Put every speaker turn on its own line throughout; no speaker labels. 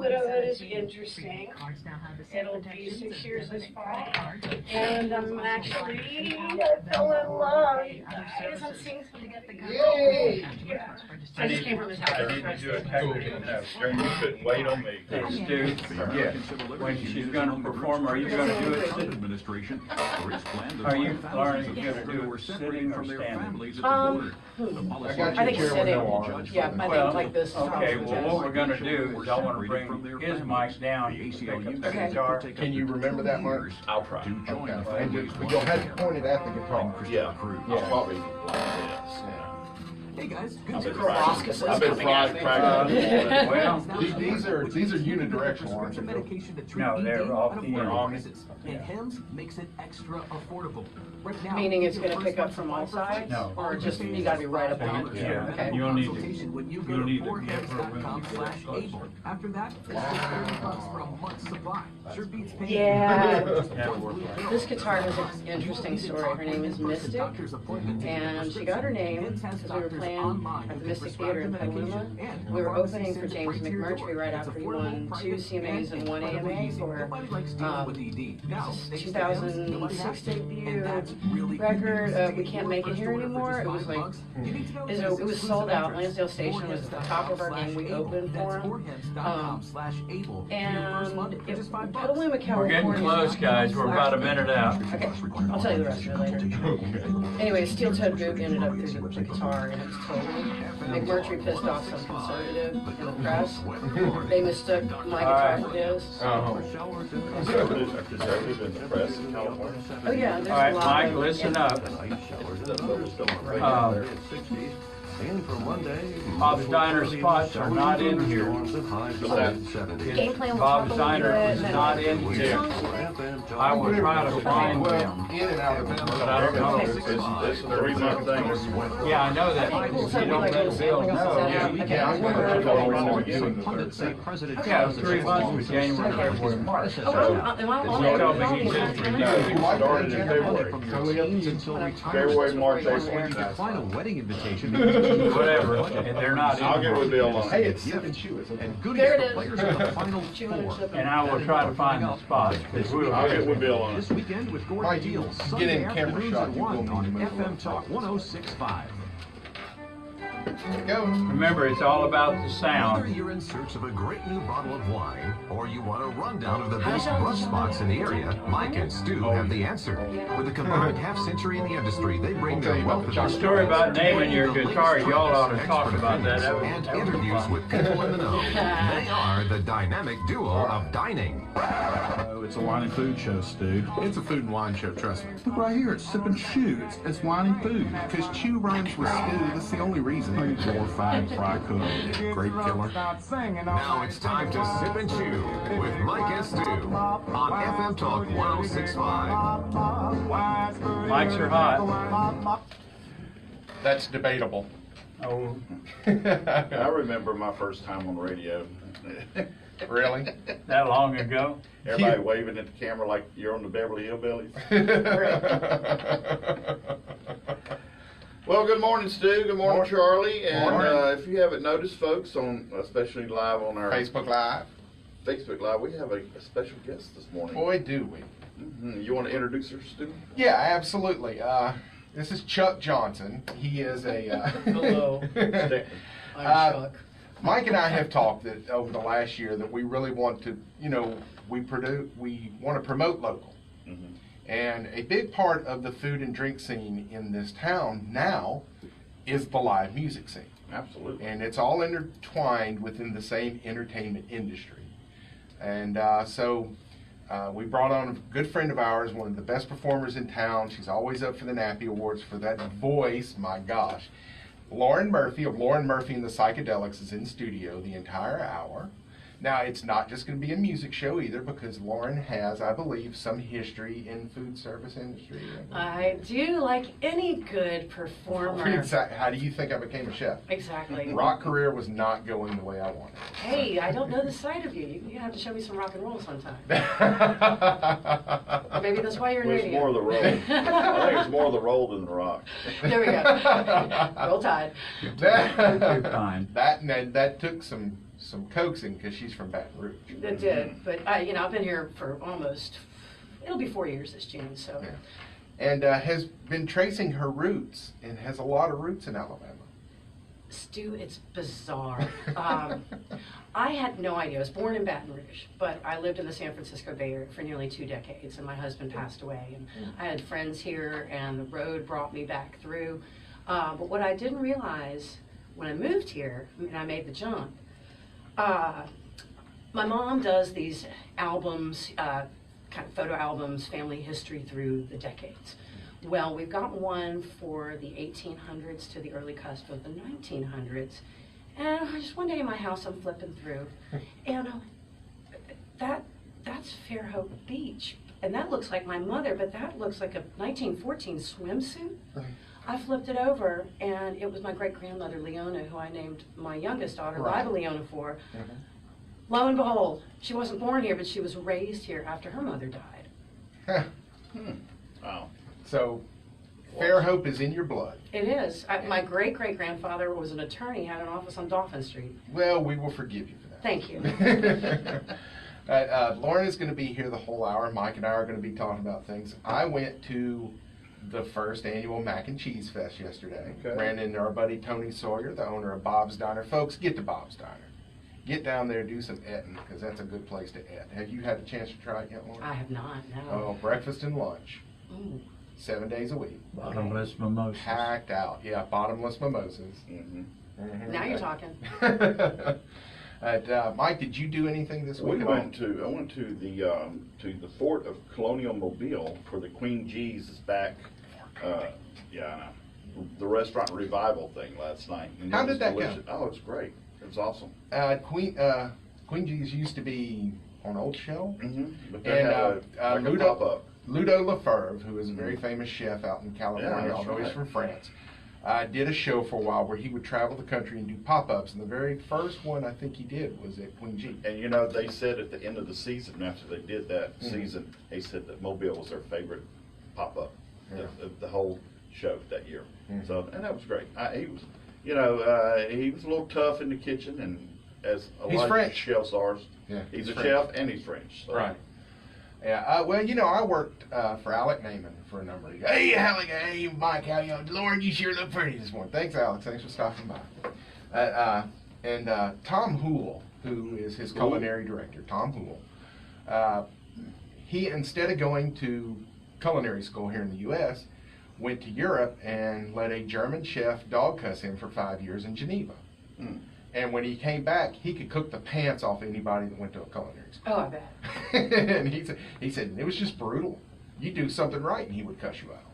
Widowhood is interesting. It'll be 6 years this fall. And I'm actually, I fell in love. Guys, I'm seeing something at the
Yay!
Yeah. I just came from his house.
I need to do a technical note. You couldn't wait on me.
Stu,
Yeah.
when she's gonna perform, are you gonna do it sitting? Are you, Lauren, you gonna do it sitting or standing?
I got
I
your
think
chair with
sitting.
no arms.
Yeah, I
Well,
think like this.
okay, well, what we're gonna do is I wanna bring his mic down, pick up the
Okay.
guitar.
Can you remember that, Mark?
I'll try.
Okay. And you'll have to point it at the guitar.
Yeah, I'll probably like this.
Hey guys,
I've been
Proboscis is
I've been
coming at me.
practicing.
Well,
These are unidirectional, aren't they?
medication to treat
No, they're
ED
off
and
the
avoid
arm.
crisis. And HEMS makes it extra affordable. Right now,
Meaning it's
your
gonna
first
pick up
month's
from all
supply for free.
sides?
No.
Or just, you gotta be right up on it?
Yeah,
Okay.
you'll need
Consultation when you go
you'll
to
need to get her when you
forhems.com/able. After that, it's just $30 for a month's supply. Sure beats paying.
Yeah.
Yeah.
This guitar has an interesting story. Her name is Mystic, and she got her name because we were playing at the Mystic Theater in Petaluma. We were opening for James McMurtry right after he won 2 CMAs and 1 AMA for 2006 debut record. We Can't Make It Here Anymore. It was like, it was sold out. Lansdale Station was at the top of our game. We opened for him. And if Petaluma,
we're
California.
getting close, guys, we're about a minute out.
Okay, I'll tell you the rest of it later. Anyway, steel toed boot ended up through the guitar, and it was totally. McMurtry pissed off some conservative in the press. They mistook my guitar for his.
Conservative in the press in California.
Oh yeah, there's
All right,
a lot
Mike,
of.
listen up.
And for Monday,
Bob's Diner spots are not in here.
Game plan will
Bob's
talk a
Diner
little
is
bit.
not in here. I will try to find them,
In and out of it.
but I don't know.
This is a 3-month thing.
Yeah, I know that.
Okay, cool.
If
So
you don't
like
let
this,
Bill
like this,
know.
okay.
Yeah, 3 months was January, February, March.
Oh, am I on
He
it?
told me he just
No,
renewed.
you started in February. February, March, April.
Final wedding invitation.
Whatever, and they're not
I'll
in
get
here.
with Bill on
Hey,
it.
it's sip and chew, isn't it?
And goodies
There it
for
is.
players in the final
Chewing and
four.
sipping.
And I will try to find the spots, because we
I'll get
will.
with Bill on
This
it.
weekend with Gordon
Mike, you
Deals.
get
Sunday
in camera
afternoons
shot,
at
you will
1
need to
on
move
FM
on.
Talk 106.5.
There you go.
Remember, it's all about the
Whether
sound.
you're in search of a great new bottle of wine, or you want a rundown of the best brunch spots in the area, Mike and Stu have the answer. With a combined half-century in the industry, they bring their wealth of
The story about naming your guitar, y'all ought to talk about that. That
and
was
interviews
fun.
with people in the know. They are the dynamic duo of dining.
It's a wine and food show, Stu. It's a food and wine show, trust me. Look right here, it's sip and chew. It's wine and food. Because chew rhymes with stew, that's the only reason. Glorified fry cook, grape killer.
Now it's time to sip and chew with Mike and Stu on FM Talk 106.5.
Mics are hot.
That's debatable.
Oh,
I remember my first time on the radio.
Really?
that long ago?
Everybody waving at the camera like you're on the Beverly Hillbillies. Well, good morning, Stu. Good morning, Charlie. And
Morning.
if you haven't noticed, folks, on especially live on our
Facebook Live.
Facebook Live, we have a special guest this morning.
Boy, do we.
You want to introduce her, Stu?
Yeah, absolutely. This is Chuck Johnson. He is a.
Hello. I'm Chuck.
Mike and I have talked that over the last year that we really want to, we want to promote local.
Mm-hmm.
And a big part of the food and drink scene in this town now is the live music scene.
Absolutely.
And it's all intertwined within the same entertainment industry. And so we brought on a good friend of ours, one of the best performers in town. She's always up for the Nappy Awards for that voice, my gosh. Lauren Murphy of Lauren Murphy and the Psychedelics is in studio the entire hour. Now, it's not just going to be a music show either, because Lauren has, I believe, some history in food service industry.
I do, like any good performer.
How do you think I became a chef?
Exactly.
Rock career was not going the way I wanted.
Hey, I don't know the side of you. You have to show me some rock and roll sometime. Or maybe that's why you're in
It's
radio.
more of the roll. I think it's more of the roll than the rock.
There we go. Roll Tide.
Too kind.
That took some some coaxing because she's from Baton Rouge.
It did, but you know, I've been here for almost, it'll be 4 years this June, so.
Yeah. And has been tracing her roots and has a lot of roots in Alabama.
Stu, it's bizarre. I had no idea. I was born in Baton Rouge, but I lived in the San Francisco Bay Area for nearly 2 decades, and my husband passed away. And I had friends here, and the road brought me back through. But what I didn't realize when I moved here, and I made the jump, my mom does these albums, kind of photo albums, family history through the decades. Well, we've got one for the 1800s to the early cusp of the 1900s. And just one day in my house, I'm flipping through, and that's Fairhope Beach. And that looks like my mother, but that looks like a 1914 swimsuit. I flipped it over, and it was my great-grandmother, Leona, who I named my youngest daughter, Liva Leona, for. Lo and behold, she wasn't born here, but she was raised here after her mother died.
Wow.
So, Fairhope is in your blood.
It is. My great-great-grandfather was an attorney, had an office on Dauphin Street.
Well, we will forgive you for that.
Thank you.
Lauren is going to be here the whole hour. Mike and I are going to be talking about things. I went to the first annual Mac and Cheese Fest yesterday.
Okay.
Ran into our buddy Tony Sawyer, the owner of Bob's Diner. Folks, get to Bob's Diner. Get down there, do some etting, because that's a good place to et. Have you had a chance to try it yet, Lauren?
I have not, no.
Oh, breakfast and lunch.
Ooh.
7 days a week.
Bottomless mimosas.
Packed out. Yeah, bottomless mimosas.
Now you're talking.
Mike, did you do anything this week?
I went to the Fort of Colonial Mobile for the Queen G's back. Yeah, I know. The restaurant revival thing last night. And
How
it was
did that
delicious.
go?
Oh, it's great. It was awesome.
Queen G's used to be on Old Shell.
But they had like a pop-up.
Ludo Lefebvre, who is a very famous chef out in California,
Yeah,
although he's
right.
from France, did a show for a while where he would travel the country and do pop-ups. And the very first one I think he did was at Queen G.
And you know, they said at the end of the season, after they did that season, they said that Mobile was their favorite pop-up, the whole show that year. So, and that was great. He was, you know, he was a little tough in the kitchen, and as
He's
lot
French.
of chefs are.
Yeah,
he's a
French.
chef and he's French. So.
Right. Yeah, well, you know, I worked for Alec Naiman for a number of years. Hey, Alec, hey, Mike, how you doing? Lauren, you sure look pretty this morning. Thanks, Alex. Thanks for stopping by. And Tom Houle, who is his culinary director, Tom Houle, he, instead of going to culinary school here in the U.S., went to Europe and let a German chef dog cuss him for 5 years in Geneva. And when he came back, he could cook the pants off anybody that went to a culinary school.
Oh, I bet.
And he said, it was just brutal. You do something right, and he would cuss you out.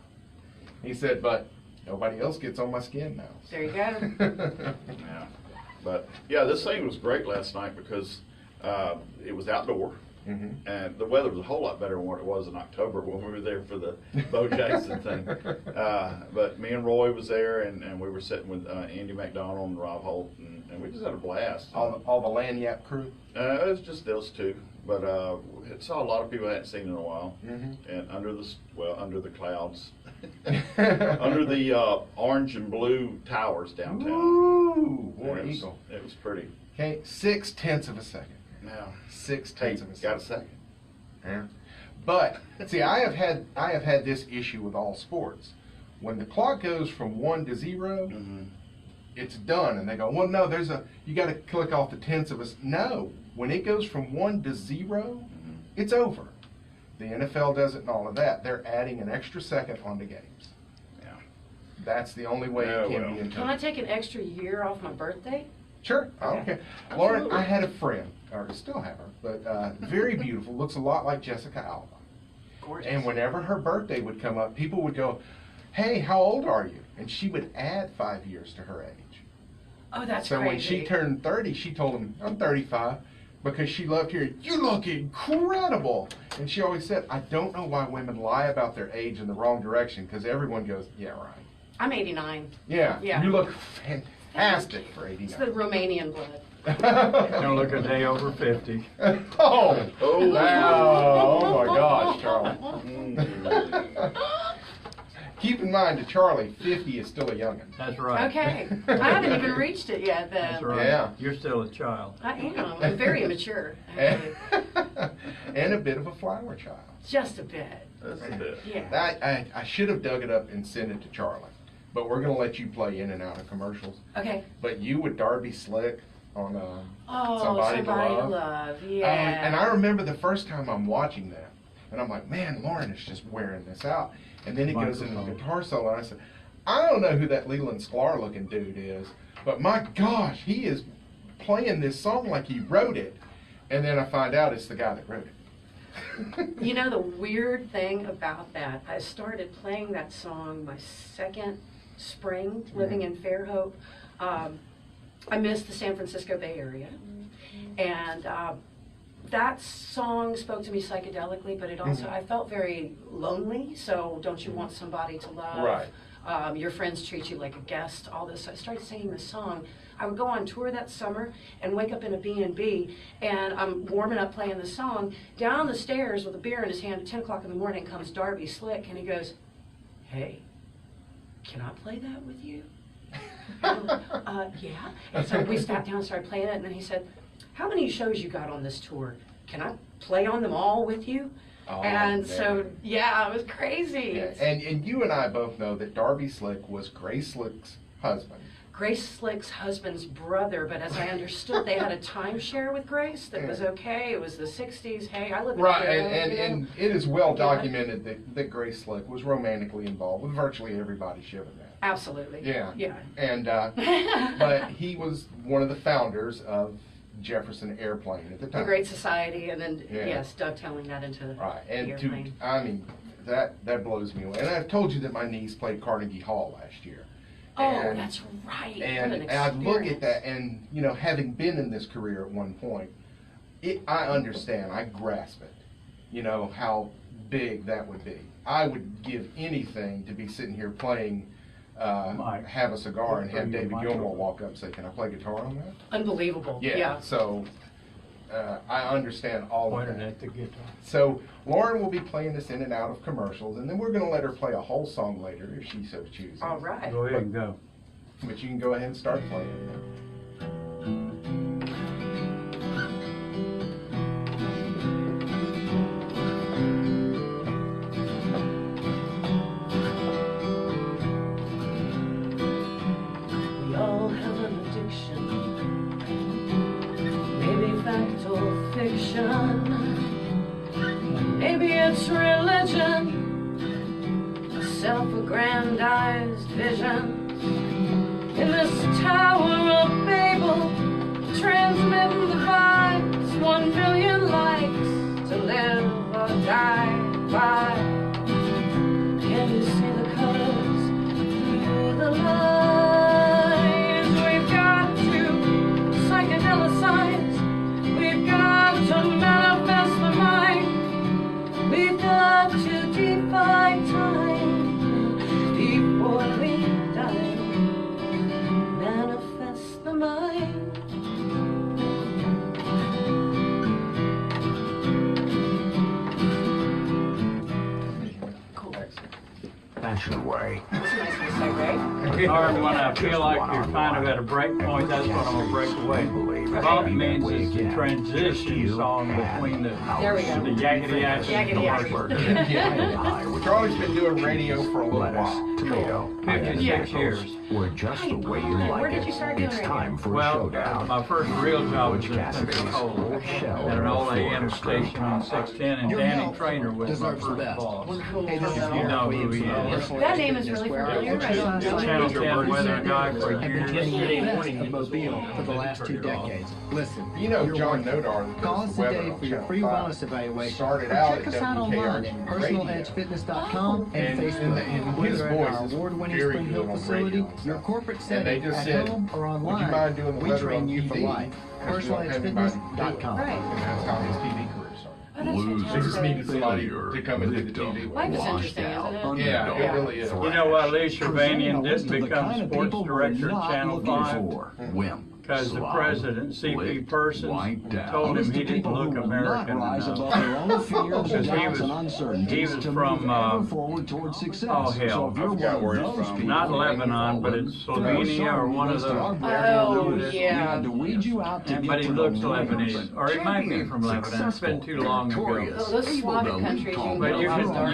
He said, but nobody else gets on my skin now.
There you go.
Yeah. But yeah, this thing was great last night because it was outdoor. And the weather was a whole lot better than what it was in October when we were there for the Bo Jackson thing. But me and Roy was there, and we were sitting with Andy McDonald and Rob Holt, and we just had a blast.
All the Lanyap crew?
It was just those two, but it saw a lot of people I hadn't seen in a while. And under the clouds, under the orange and blue towers downtown.
Ooh, War Eagle.
It was pretty.
Okay, 0.6 of a second.
Yeah.
0.6
Hey,
of a second.
got a second.
Yeah. But see, I have had this issue with all sports. When the clock goes from 1 to 0, it's done, and they go, well, no, you got to click off the tenths of a. No, when it goes from 1 to 0, it's over. The NFL does it and all of that. They're adding an extra second onto games.
Yeah.
That's the only way it can be
Can I take an extra year off my birthday?
Sure, I don't care. Lauren, I had a friend, or still have her, but very beautiful, looks a lot like Jessica Alba.
Gorgeous.
And whenever her birthday would come up, people would go, hey, how old are you? And she would add 5 years to her age.
Oh, that's
so
crazy.
when she turned 30, she told him, I'm 35, because she loved hearing, you look incredible. And she always said, I don't know why women lie about their age in the wrong direction, because everyone goes, yeah, right.
I'm 89.
Yeah,
Yeah.
you look fantastic for
It's
89.
the Romanian blood.
Don't look a day over 50.
Oh, wow. Oh my gosh, Charlie. keep in mind, to Charlie, 50 is still a youngin'.
That's right.
Okay, I haven't even reached it yet then.
That's right.
Yeah.
You're still a child.
I am. I'm very immature,
And,
actually.
and a bit of a flower child.
Just a bit.
That's a bit.
Yeah.
I should have dug it up and sent it to Charlie, but we're going to let you play in and out of commercials.
Okay.
But you with Darby Slick on
Oh,
Somebody to Love.
Yeah.
And I remember the first time I'm watching that, and I'm like, man, Lauren is just wearing this out. And then he goes into the guitar solo, and I said, I don't know who that Leland Sklar looking dude is, but my gosh, he is playing this song like he wrote it. And then I find out it's the guy that wrote it.
You know, the weird thing about that, I started playing that song my second spring living in Fairhope. I missed the San Francisco Bay Area. And that song spoke to me psychedelically, but it also, I felt very lonely. So don't you want somebody to love?
Right.
Your friends treat you like a guest, all this. So I started singing this song. I would go on tour that summer and wake up in a B&B, and I'm warming up playing the song. Down the stairs with a beer in his hand at 10 o'clock in the morning comes Darby Slick, and he goes, hey, can I play that with you? Yeah. And so we sat down and started playing it, and then he said, how many shows you got on this tour? Can I play on them all with you?
Oh,
and
man.
so, yeah, it was crazy.
Yeah. And you and I both know that Darby Slick was Grace Slick's husband.
Grace Slick's husband's brother, but as I understood, they had a timeshare with Grace that was okay. It was the 60s. Hey, I live in
Right,
Fairhope,
and it is well documented that Grace Slick was romantically involved with virtually everybody shivering that.
Absolutely.
Yeah.
Yeah.
And but he was one of the founders of Jefferson Airplane at the time.
The Great Society, and then,
Yeah.
yes, dovetailing that into
Right,
the
and
airplane.
I mean, that blows me away. And I've told you that my niece played Carnegie Hall last year.
Oh,
And-
that's right. What
And,
an
and I look at
experience.
that, and you know, having been in this career at one point, I understand, I grasp it. You know how big that would be. I would give anything to be sitting here playing "Have a Cigar" and have David Gilmour walk up and say, "Can I play guitar on that?"
Unbelievable. Yeah.
So I understand all of
Pointed
that.
at the guitar.
So Lauren will be playing us in and out of commercials, and then we're going to let her play a whole song later if she so chooses.
All right.
Go ahead and go.
But you can go ahead and start playing.
We all have an addiction, maybe fact or fiction, maybe it's religion, a self-aggrandized vision. In this Tower of Babel, transmitting the vibes, 1 million likes to live or die by. Can you see the colors through the lines? We've got to psychedelicize. We've got to manifest the mind. We've got to defy time before we die. Manifest the mind. Cool.
Fashion way.
That's a nice segue.
Or when I feel like you're kind of at a break point, that's when I'm going to break away. Bump means it's the transition song between the
There we go.
yakety yak and the
Yakety
commercial.
Yeah. Charlie's been doing radio for a little
Lettuce,
while.
tomato,
56 years.
or just the way you
Where
like
did
it.
you start doing
It's
radio?
time for a
Well,
showdown.
my first real job was
Butch
in
Cassidy's
Pensacola
Shell
at an old AM
Florida
station on 610, and Danny Trainer was my first boss.
Hey, this is
You know who he is.
That name is really familiar.
Channel 10 weather guy for
I've been
years.
getting the best of Mobile for the last 2 decades. Listen,
You know
you're
John
worth it.
Nodar, that
Call
does
us
the weather
today
on
for your
Channel
free
5,
wellness evaluation.
started
Or
out
check
at
us out online at
WKRG radio.
personaledgefitness.com and
And
Facebook.
his
Whether at
voice
our
is
award-winning
very
Spring
good
Hill
on
facility,
radio and
your
stuff.
corporate
And they
setting,
just
at
said,
home or
would you
online,
mind doing the
we
weather
train
on
you
TV?
for life.
Because we don't have anybody to do it.
Personaledgefitness.com.
Right.
And that's how his TV career started.
Oh, that's
They just
fantastic.
needed somebody to come and do the TV.
Life is interesting, isn't it?
Yeah, it really is.
You know why Lee
Presenting
Shervanian
a list
didn't
of the
become
kind of
sports
people we're
director at
not
Channel
looking
5?
for. Wimp.
because the
Slow,
president, C.P.
lift,
Persons,
wind down.
told him he
List of
didn't
people
look
who will
American
not rise
enough.
above their own fears,
Because
doubts, and uncertainties
he was
to
from,
move ever forward toward success.
oh, hell,
So if you're
I forgot
one
where
of
he's
those
from.
people,
not Lebanon, but it's Slovenia or one of those.
Oh,
We
yeah.
had to weed you out to
And,
get
but he
to
looks
the winners.
Lebanese, or he might be from Lebanon. It's been too long ago.
Those Slavic countries,
But you can tell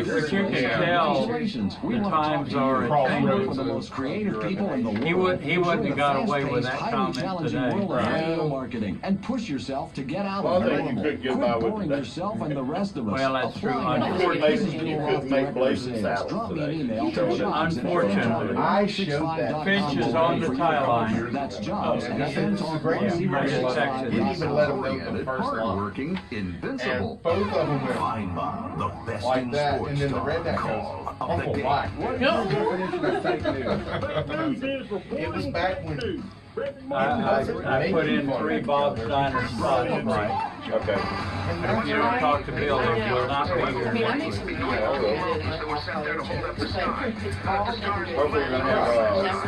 Congratulations. We
the
want to talk
times
to you.
are
Work
changing.
with the most creative people in the world.
He wouldn't have got away with that
Highly
comment
challenging
today.
world of
Right.
radio marketing, and push yourself to get out
Well,
of
I think you
normal.
could get
Quit
by with
boring
that.
yourself and the rest of us.
Well, that's true.
Apply now.
Unfortunately,
you could make blazing salads
Drop me an
today.
email to jobs at
Unfortunately,
I showed that.
Finch is on the tie line.
That's jobs at
This is a great
Yeah,
zero.
Texas.
Didn't even let them know the
Oriented,
first line.
hardworking, invincible.
And both of them went
Find the best
like
in
that,
sports.
and then the redneck
Call
goes,
of the
Uncle
game.
Black. What is your definition of fake news? It was back when
I put in 3 Bob Steiner spots, Mike.
Okay.
If you don't talk to Bill, he will not be
I mean, I
here.
make some really complicated, like, off-color chips, but it's all
Hopefully you're gonna have,
never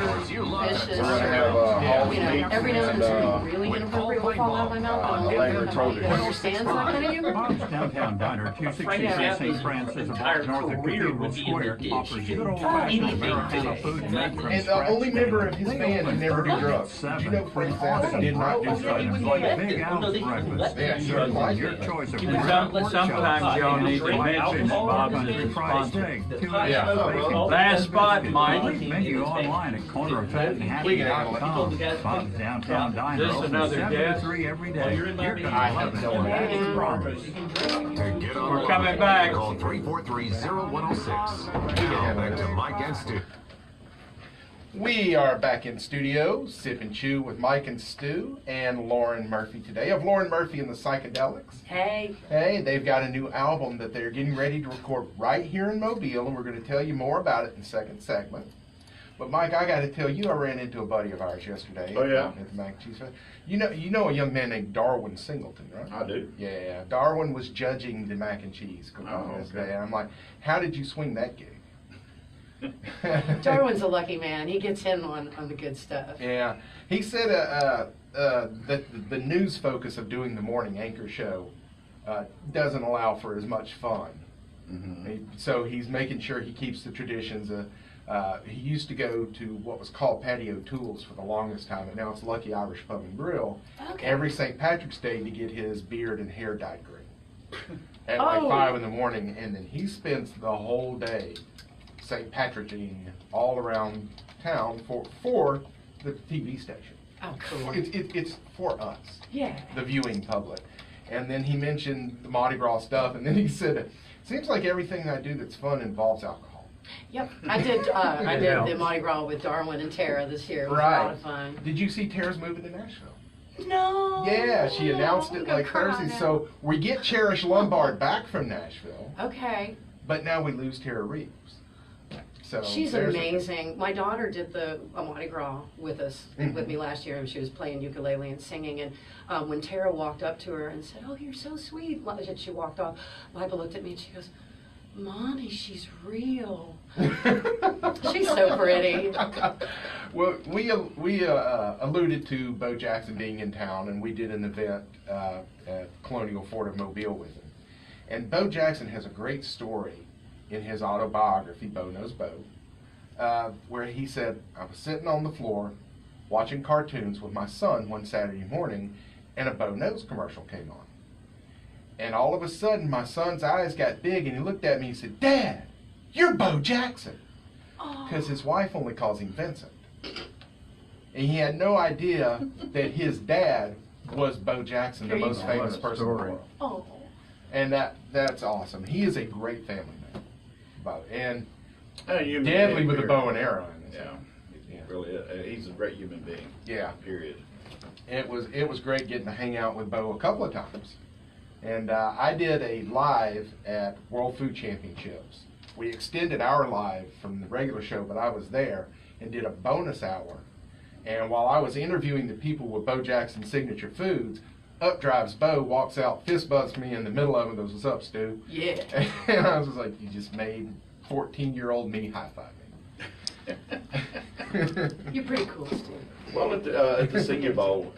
vicious,
we're gonna have, Hall's
you know,
meat
every now and
and,
then something really inappropriate will fall out of my mouth, and I'll
Elaine
never
told you.
understands that kind of humor.
Bob's Downtown Diner, 263 St. Francis, about north of Cathedral Square, offers good old-fashioned Americana food made from
And the
scratch.
only member of his band who never do drugs. Did you know Frank Zappa did not do drugs?
Big Al's breakfast.
Yeah, sure, like
Your
it.
choice of sometimes y'all need to mention Bob's is fried steak.
Yeah.
Last spot, Mike.
Menu online at corneroffatandhappy.com. Bob's Downtown Diner.
This is another guest.
7-3 every day. You're gonna
I
love
have
it.
no idea.
I promise.
To get on
We're
the
coming
line,
back.
Call 343-0106. Now back to Mike and Stu.
We are back in studio, Sip and Chew with Mike and Stu and Lauren Murphy today of Lauren Murphy and the Psychedelics.
Hey.
Hey, they've got a new album that they're getting ready to record right here in Mobile, and we're going to tell you more about it in the second segment. But Mike, I got to tell you, I ran into a buddy of ours yesterday.
Oh, yeah?
At the Mac and Cheese Fest. You know a young man named Darwin Singleton, right?
I do.
Yeah, Darwin was judging the mac and cheese
Oh,
this
okay.
day, and I'm like, how did you swing that gig?
Darwin's a lucky man. He gets in on the good stuff.
Yeah, he said that the news focus of doing the morning anchor show doesn't allow for as much fun. So he's making sure he keeps the traditions. He used to go to what was called Patio Tools for the longest time, and now it's Lucky Irish Pub and Grill.
Okay.
Every St. Patrick's Day to get his beard and hair dyed green at like
Oh.
5 in the morning, and then he spends the whole day St. Patrick-ing all around town for the TV station.
Oh, cool.
It's for us,
Yeah.
the viewing public. And then he mentioned the Mardi Gras stuff, and then he said, it seems like everything I do that's fun involves alcohol.
Yep. I did the Mardi Gras with Darwin and Tara this year. It was a lot of fun.
Did you see Tara's moving to Nashville?
No.
Yeah, she announced
I'm
it
gonna
like
cry
Thursday.
now.
So we get Cherish Lombard back from Nashville,
Okay.
but now we lose Tara Reeves. So
She's
there's
amazing. My daughter did the Mardi Gras with us, with me last year, and she was playing ukulele and singing. And when Tara walked up to her and said, "Oh, you're so sweet," and she walked off, Lipa looked at me and she goes, "Mommy, she's real." She's so pretty.
Well, we alluded to Bo Jackson being in town, and we did an event at Colonial Fort of Mobile with him. And Bo Jackson has a great story in his autobiography, Bo Knows Bo, where he said, I was sitting on the floor watching cartoons with my son one Saturday morning, and a Bo Knows commercial came on. And all of a sudden, my son's eyes got big, and he looked at me and he said, "Dad, you're Bo Jackson." Because his wife only calls him Vincent. And he had no idea that his dad was Bo Jackson, the most famous person in the world.
Oh.
And that's awesome. He is a great family man. And
human
deadly
being,
with a
period.
bow and arrow in his
Yeah,
hand. Yeah.
really, he's a great human being.
Yeah.
Period.
It was great getting to hang out with Bo a couple of times. And I did a live at World Food Championships. We extended our live from the regular show, but I was there and did a bonus hour. And while I was interviewing the people with Bo Jackson's signature foods, up drives Bo, walks out, fist bumps me in the middle of it, goes, "What's up, Stu?"
Yeah.
And I was just like, you just made 14-year-old me high-five me.
You're pretty cool, Steve.
Well, at the Senior Bowl,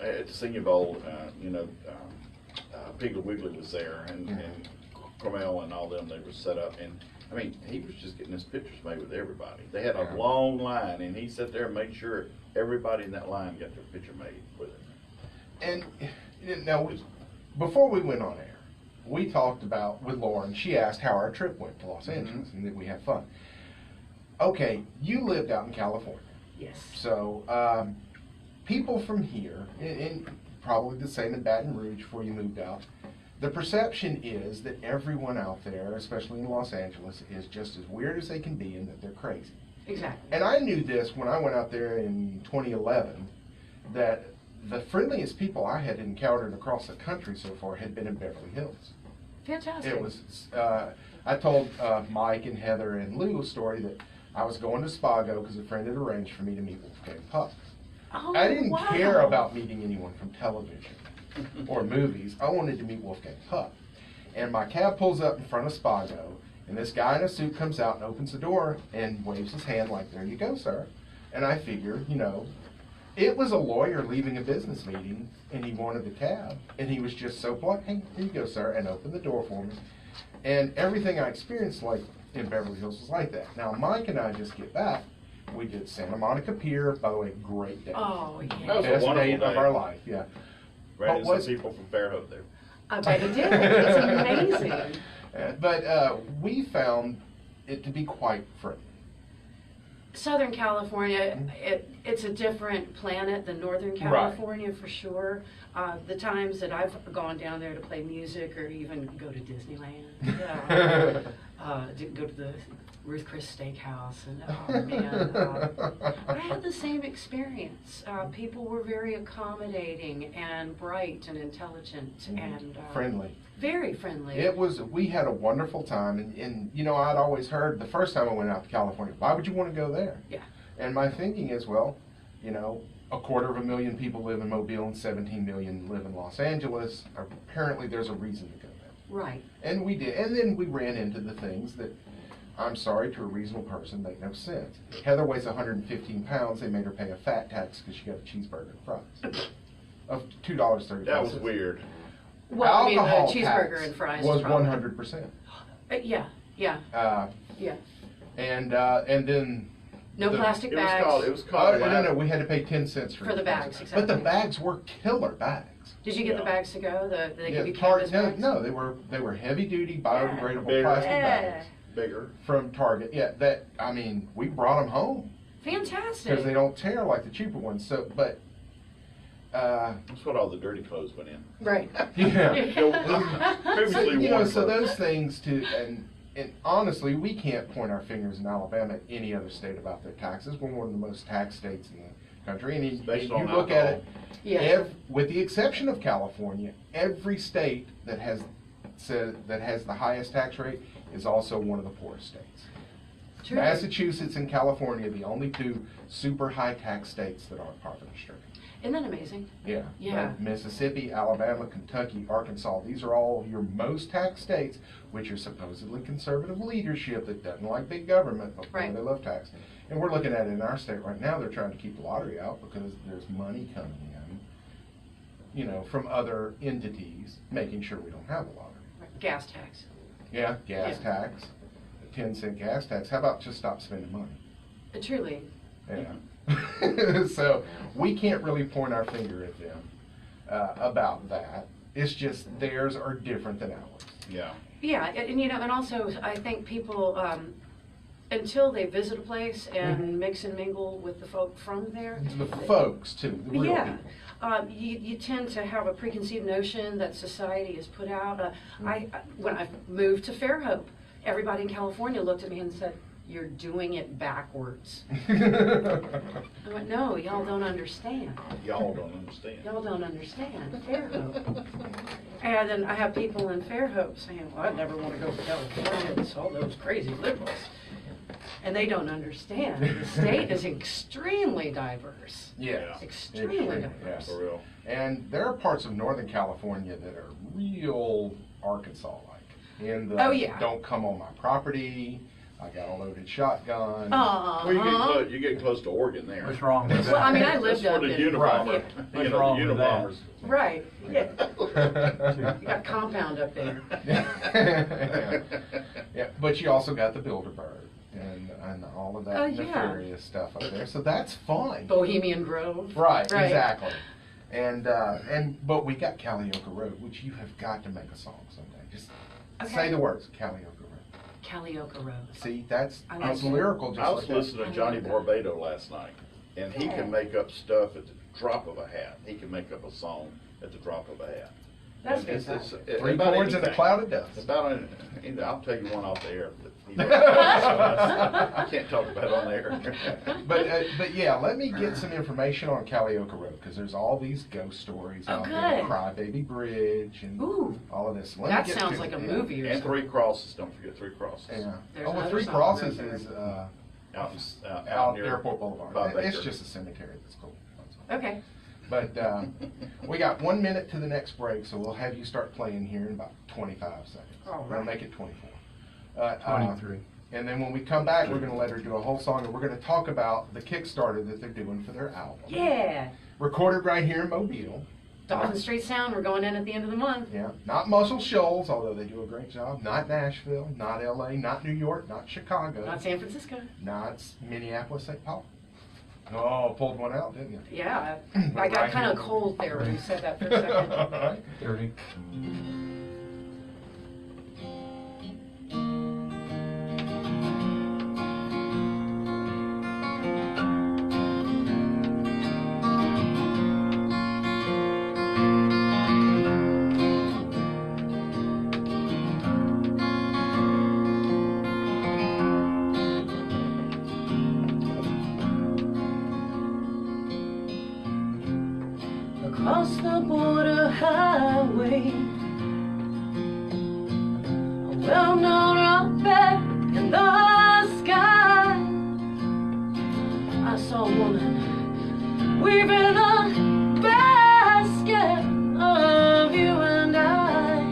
Piggly Wiggly was there, and Cormel and all them, they were set up, and I mean, he was just getting his pictures made with everybody. They had a long line, and he sat there and made sure everybody in that line got their picture made with him.
And now, before we went on air, we talked about, with Lauren, she asked how our trip went to Los Angeles, and that we had fun. Okay, you lived out in California.
Yes.
So, people from here, and probably the same in Baton Rouge before you moved out, the perception is that everyone out there, especially in Los Angeles, is just as weird as they can be and that they're crazy.
Exactly.
And I knew this when I went out there in 2011, that the friendliest people I had encountered across the country so far had been in Beverly Hills.
Fantastic.
It was, I told Mike and Heather and Lou a story that I was going to Spago because a friend had arranged for me to meet Wolfgang Puck.
Oh,
I didn't
wow.
care about meeting anyone from television or movies. I wanted to meet Wolfgang Puck. And my cab pulls up in front of Spago, and this guy in a suit comes out and opens the door and waves his hand like, "There you go, sir." And I figure, you know, it was a lawyer leaving a business meeting, and he wanted the cab. And he was just so polite, "Hey, here you go, sir," and opened the door for me. And everything I experienced like in Beverly Hills was like that. Now, Mike and I just get back. We did Santa Monica Pier. By the way, great day.
Oh, yeah.
That was a
Best
wonderful
day of
day.
our life, yeah.
Ran
But
into some people from Fairhope there.
I bet it did. It's amazing.
But we found it to be quite friendly.
Southern California, it's a different planet than Northern California for sure. The times that I've gone down there to play music or even go to Disneyland, to go to the Ruth Chris Steakhouse, and oh man, I had the same experience. People were very accommodating and bright and intelligent and
Friendly.
Very friendly.
It was, we had a wonderful time, and you know, I'd always heard the first time I went out to California, why would you want to go there?
Yeah.
And my thinking is, well, you know, 250,000 people live in Mobile and 17 million live in Los Angeles. Apparently there's a reason to go there.
Right.
And we did, and then we ran into the things that, I'm sorry, to a reasonable person, make no sense. Heather weighs 115 pounds. They made her pay a fat tax because she got a cheeseburger and fries of $2.35.
That was weird.
Well, I mean, the
Alcohol
cheeseburger
tax
and fries
was
probably.
100%.
Yeah, yeah, yeah.
And then
No plastic bags.
It was called.
no, we had to pay 10 cents
For the bags,
But
exactly.
the bags were killer bags.
Did you get the bags to go? They give you
Target,
canvas bags?
no, they were heavy duty biodegradable
Bigger.
plastic
Yeah.
bags
Bigger.
from Target. Yeah, that, I mean, we brought them home
Fantastic.
because they don't tear like the cheaper ones. So, but
That's what all the dirty clothes went in.
Right.
yeah. So,
Previously
you know,
worn
so
clothes.
those things too, and honestly, we can't point our fingers in Alabama at any other state about their taxes. We're one of the most taxed states in the country. And if
Based
you
on
look at it,
alcohol.
Yeah.
with the exception of California, every state that has the highest tax rate is also one of the poorest states.
True.
Massachusetts and California are the only two super high tax states that aren't poverty-stricken.
Isn't that amazing?
Yeah.
Yeah.
But Mississippi, Alabama, Kentucky, Arkansas, these are all your most taxed states, which are supposedly conservative leadership that doesn't like big government, but boy,
Right.
they love tax. And we're looking at it in our state right now, they're trying to keep the lottery out because there's money coming in, you know, from other entities, making sure we don't have a lottery.
Gas tax.
Yeah, gas
Yeah.
tax, a 10-cent gas tax. How about just stop spending money?
Truly.
Yeah. So we can't really point our finger at them about that. It's just theirs are different than ours.
Yeah.
Yeah, and you know, and also I think people, until they visit a place and mix and mingle with the folk from there.
The folks too, the real
Yeah.
people.
You tend to have a preconceived notion that society has put out. When I moved to Fairhope, everybody in California looked at me and said, "You're doing it backwards." I went, "No, y'all don't understand.
Y'all don't understand.
Y'all don't understand Fairhope." And then I have people in Fairhope saying, "Well, I'd never want to go to California. It's all those crazy liberals." And they don't understand. The state is extremely diverse.
Yes.
Extremely diverse.
Yes.
For real.
And there are parts of Northern California that are real Arkansas-like. In the
Oh, yeah.
don't come on my property, I got a loaded shotgun.
Well, you get close to Oregon there.
What's wrong with that?
Well, I mean, I lived
That's
up
where the
in...
Unabomber,
What's wrong with that?
Unabombers.
Right, yeah. You got compound up there.
Yeah, but you also got the Bilderberg and all of that nefarious stuff up there. So that's fine.
Bohemian Grove.
Right, exactly. But we got Calliope Road, which you have got to make a song someday. Just say the words, Calliope Road.
Calliope Road.
See, that's
like
lyrical. Just
I was
like
listening to Johnny Barbado last night, and he can make up stuff at the drop of a hat. He can make up a song at the drop of a hat.
That's
And
fantastic.
3 chords in a cloud of dust.
I'll tell you one off the air. I can't talk about it on the air.
But yeah, let me get some information on Calliope Road, because there's all these ghost stories out there, Crybaby Bridge and all of this.
That sounds like a movie or
And
something.
3 Crosses, don't forget 3 Crosses.
Yeah.
There's
Oh, well,
another
3
song.
Crosses is out
near
Airport Boulevard.
Bob
It's
Baker.
just a cemetery. That's cool.
Okay.
But we got 1 minute to the next break, so we'll have you start playing here in about 25 seconds.
All
We'll
right.
make it 24.
23.
And then when we come back, we're going to let her do a whole song, and we're going to talk about the Kickstarter that they're doing for their album.
Yeah.
Recorded right here in Mobile.
Dawson Street Sound, we're going in at the end of the month.
Yeah, not Muscle Shoals, although they do a great job. Not Nashville, not LA, not New York, not Chicago.
Not San Francisco.
Not Minneapolis, St. Paul. Oh, pulled one out, didn't you?
Yeah. I got kind of cold there when you said that for a second.
30.
Across the border highway, a well-known rocket in the sky. I saw a woman weaving a basket of you and I,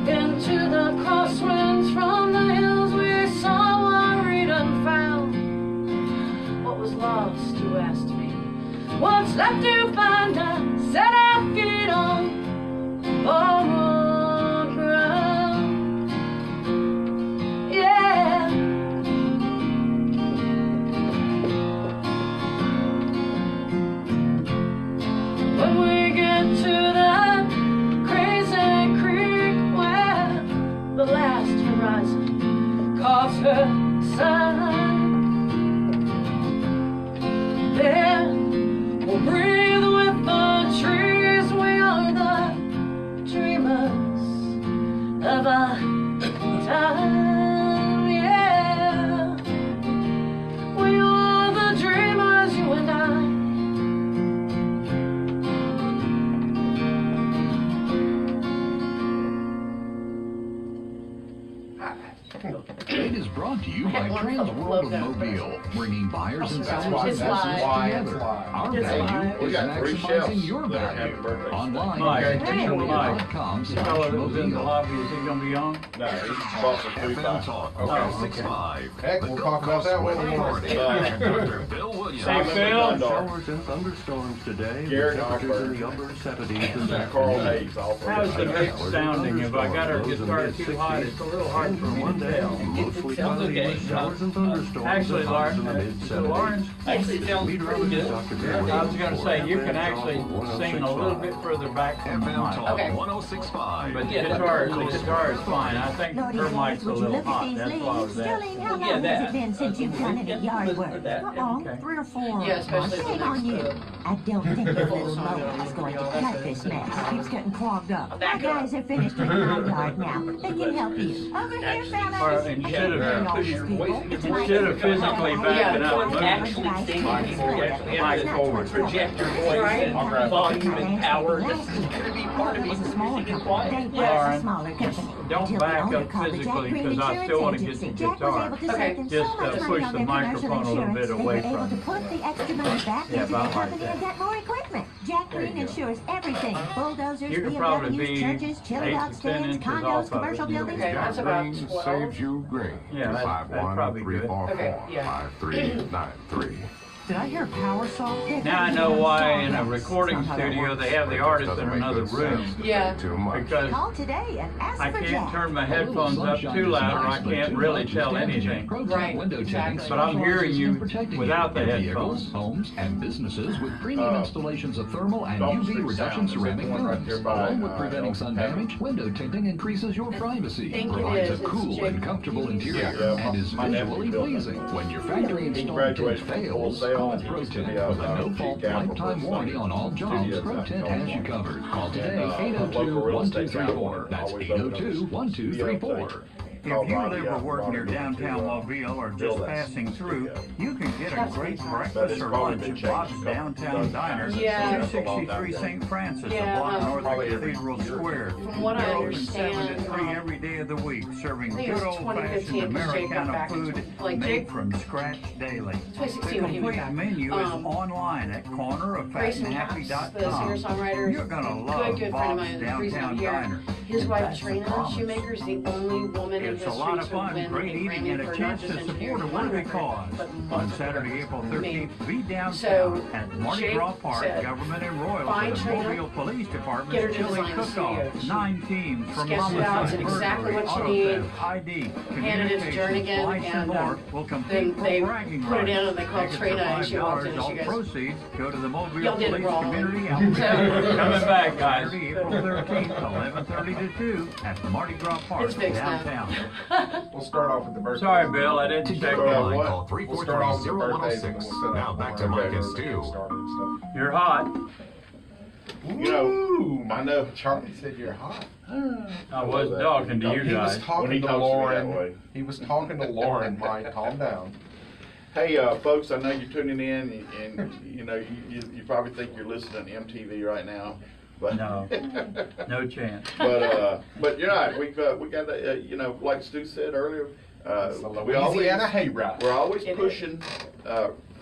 into the crosswinds from the hills. We saw what we'd found. What was lost, you asked me. What's left to find? I set our feet on borrowed ground. Yeah. When we get to that crazy creek where the last horizon calls her side, there we'll breathe with the trees. We are the dreamers of our time, yeah. We are the dreamers, you and I.
It is brought to you by Trans World of Mobile, bringing buyers and sellers
It's
and businesses
live.
together. Our
It's
value
live.
We
is
got 3 shelves
maximizing your
that are
value.
happy birthday.
Online
Mike,
at
hey, Mike. The fellow that was in the
Mobile.
lobby, is he gonna be on?
No, he's Boston
FM
35.
Talk
Okay.
1065.
Heck, we'll talk about that when we want.
Dr. Bill Williams.
Hey, Phil.
Showers and thunderstorms today.
Garrick,
Temperatures in the
Ogburn.
upper 70s this
And Carl
afternoon.
Hayes, all from
How's the
the
mix sounding? If I got our guitar too hot, it's a little hard for me to
Monday,
tell.
mostly
sounds
cloudy
okay.
with showers and thunderstorms.
Actually,
and highs in the
Lauren,
mid-70s.
Actually, it sounds pretty good.
I was gonna say, you can actually sing a little bit further back from the
FM
mic.
Talk
Okay.
1065.
But the guitar is fine. I think her mic's a little hot, that's why I was asking.
How long
Yeah,
has
that.
it been since you've done any yard work?
Okay.
3 or 4
Yeah, especially
Shame
the
on you.
next,
I don't think your
full
little
song
mower is going to
that
cut this mess. It keeps getting clogged up.
Back
My
up.
guys are finished with my yard now. They can help you. Over here,
Or
fellas.
instead of,
Instead
instead of physically backing up,
Actually singing, you actually have
mic
to
forward.
project your voice and volume and power. This is gonna be part of it.
was a smaller
Singing
company.
quiet.
Dave was
Lauren,
a smaller company.
don't
Until the
back
owner
up
called the
physically,
Jack Green
'cause I
Insurance
still wanna get
Agency.
the
Jack was
guitar.
able to
Okay.
save them
Just,
so much
push
money
the
on their commercial
microphone a little
insurance,
bit
they
away
were able
from
to
you.
put the extra money back
Yeah,
into the
about like
company
that.
and get more equipment. Jack Mac Green insures everything. Bulldozers,
You could probably
BMWs,
be
churches, chili
8
dog
to 10
stands,
inches
condos,
off of
commercial
it.
buildings.
Okay, that's about
Green
12.
saves you green.
Yeah, that's probably good.
251-344-5393.
Did I hear power saw?
Now I know why in a recording studio they have the artist in another room.
Yeah.
Because
Call today and ask
I
for
can't
Jack.
turn my headphones up too loud or I can't really tell anything.
Right, exactly.
But I'm hearing you without the
vehicles,
headphones.
homes, and businesses with premium installations of thermal and UV reduction ceramic films. Along with preventing sun damage, window tinting increases your privacy,
think it
provides
is.
a
It's
cool
Jake
and comfortable
PVC.
interior,
Yeah,
and is
my nephew
visually
built that.
pleasing. When your factory
He
installed tint
graduated from
fails,
wholesale
call
and
Pro
used to
Tint
be a,
with a no-fault
chief
lifetime
capital
warranty on all jobs.
studios
Pro
out
Tint
in
has you covered. Call today,
local real estate
802-1234. That's
always open up
802-1234.
If you live or work near downtown Mobile or just passing through, you can get a great breakfast or lunch at Bob's Downtown Diner,
Yeah.
263 St. Francis,
Yeah,
a block north of
probably every
Cathedral Square.
From what I
They're open 7 to
understand,
3 every day of the week, serving
I think it
good
was
old-fashioned
2015 because Jake got
Americana
back in-
food
like,
made
Jake-
from scratch daily. The
2016 when he went
complete
back.
menu is online at
Grayson Caps, the
corneroffatandhappy.com.
singer-songwriter,
You're gonna love
good friend of
Bob's
mine, the reason I'm
Downtown
here.
Diner.
His
And
wife
that's the
Trina
promise.
Shoemaker is the only woman in
It's a
history
lot of
to
fun,
win
great
a
eating,
Grammy
and a
for not
chance
just
to
engineering
support a
one
worthy
record,
cause.
but
On
multiple
Saturday,
records.
April
Me.
13th, be downtown
So,
at Mardi
Jake
Gras Park,
said,
Government and Royal
find
for the
Trina,
Mobile Police
get her
Department's
to
chili
design the
cook-off.
studio.
9 teams from
Sketched it out,
homicide,
it's exactly
burglary,
what you
auto
need.
theft, ID,
Handed it to
communications,
Jernigan,
flights, and
and
more will
then
compete for
they
bragging
put it
rights.
in and they called
Tickets
Trina
are
and she walked in
$5.
and she
All
goes,
proceeds go to the Mobile
"Y'all did it
Police
wrong."
Community
So-
Outreach. Coming back, guys.
But-
April 13th, 11:30 to 2 at Mardi Gras Park,
It's fixed now.
downtown.
We'll start off with the birthday.
Sorry, Bill, I didn't
To
check
get
your
online,
line.
call
We'll start off with the birthdays and
343-0106.
we'll set
Now
up
back to
our
Mike and
regular
Stu.
starter and stuff.
You're hot.
You know,
Ooh,
I know.
Charlie said you're hot.
I was talking to you
He was
guys.
When he
talking to
talks to me that way.
Lauren. He was talking to Lauren. Mike, calm down.
Hey, folks, I know you're tuning in, and you know you probably think you're listening to MTV right now, but
No, no chance.
but you're right. We got you know, like Stu said earlier,
It's the
we always
Louisiana hayride.
we're always
It is.
pushing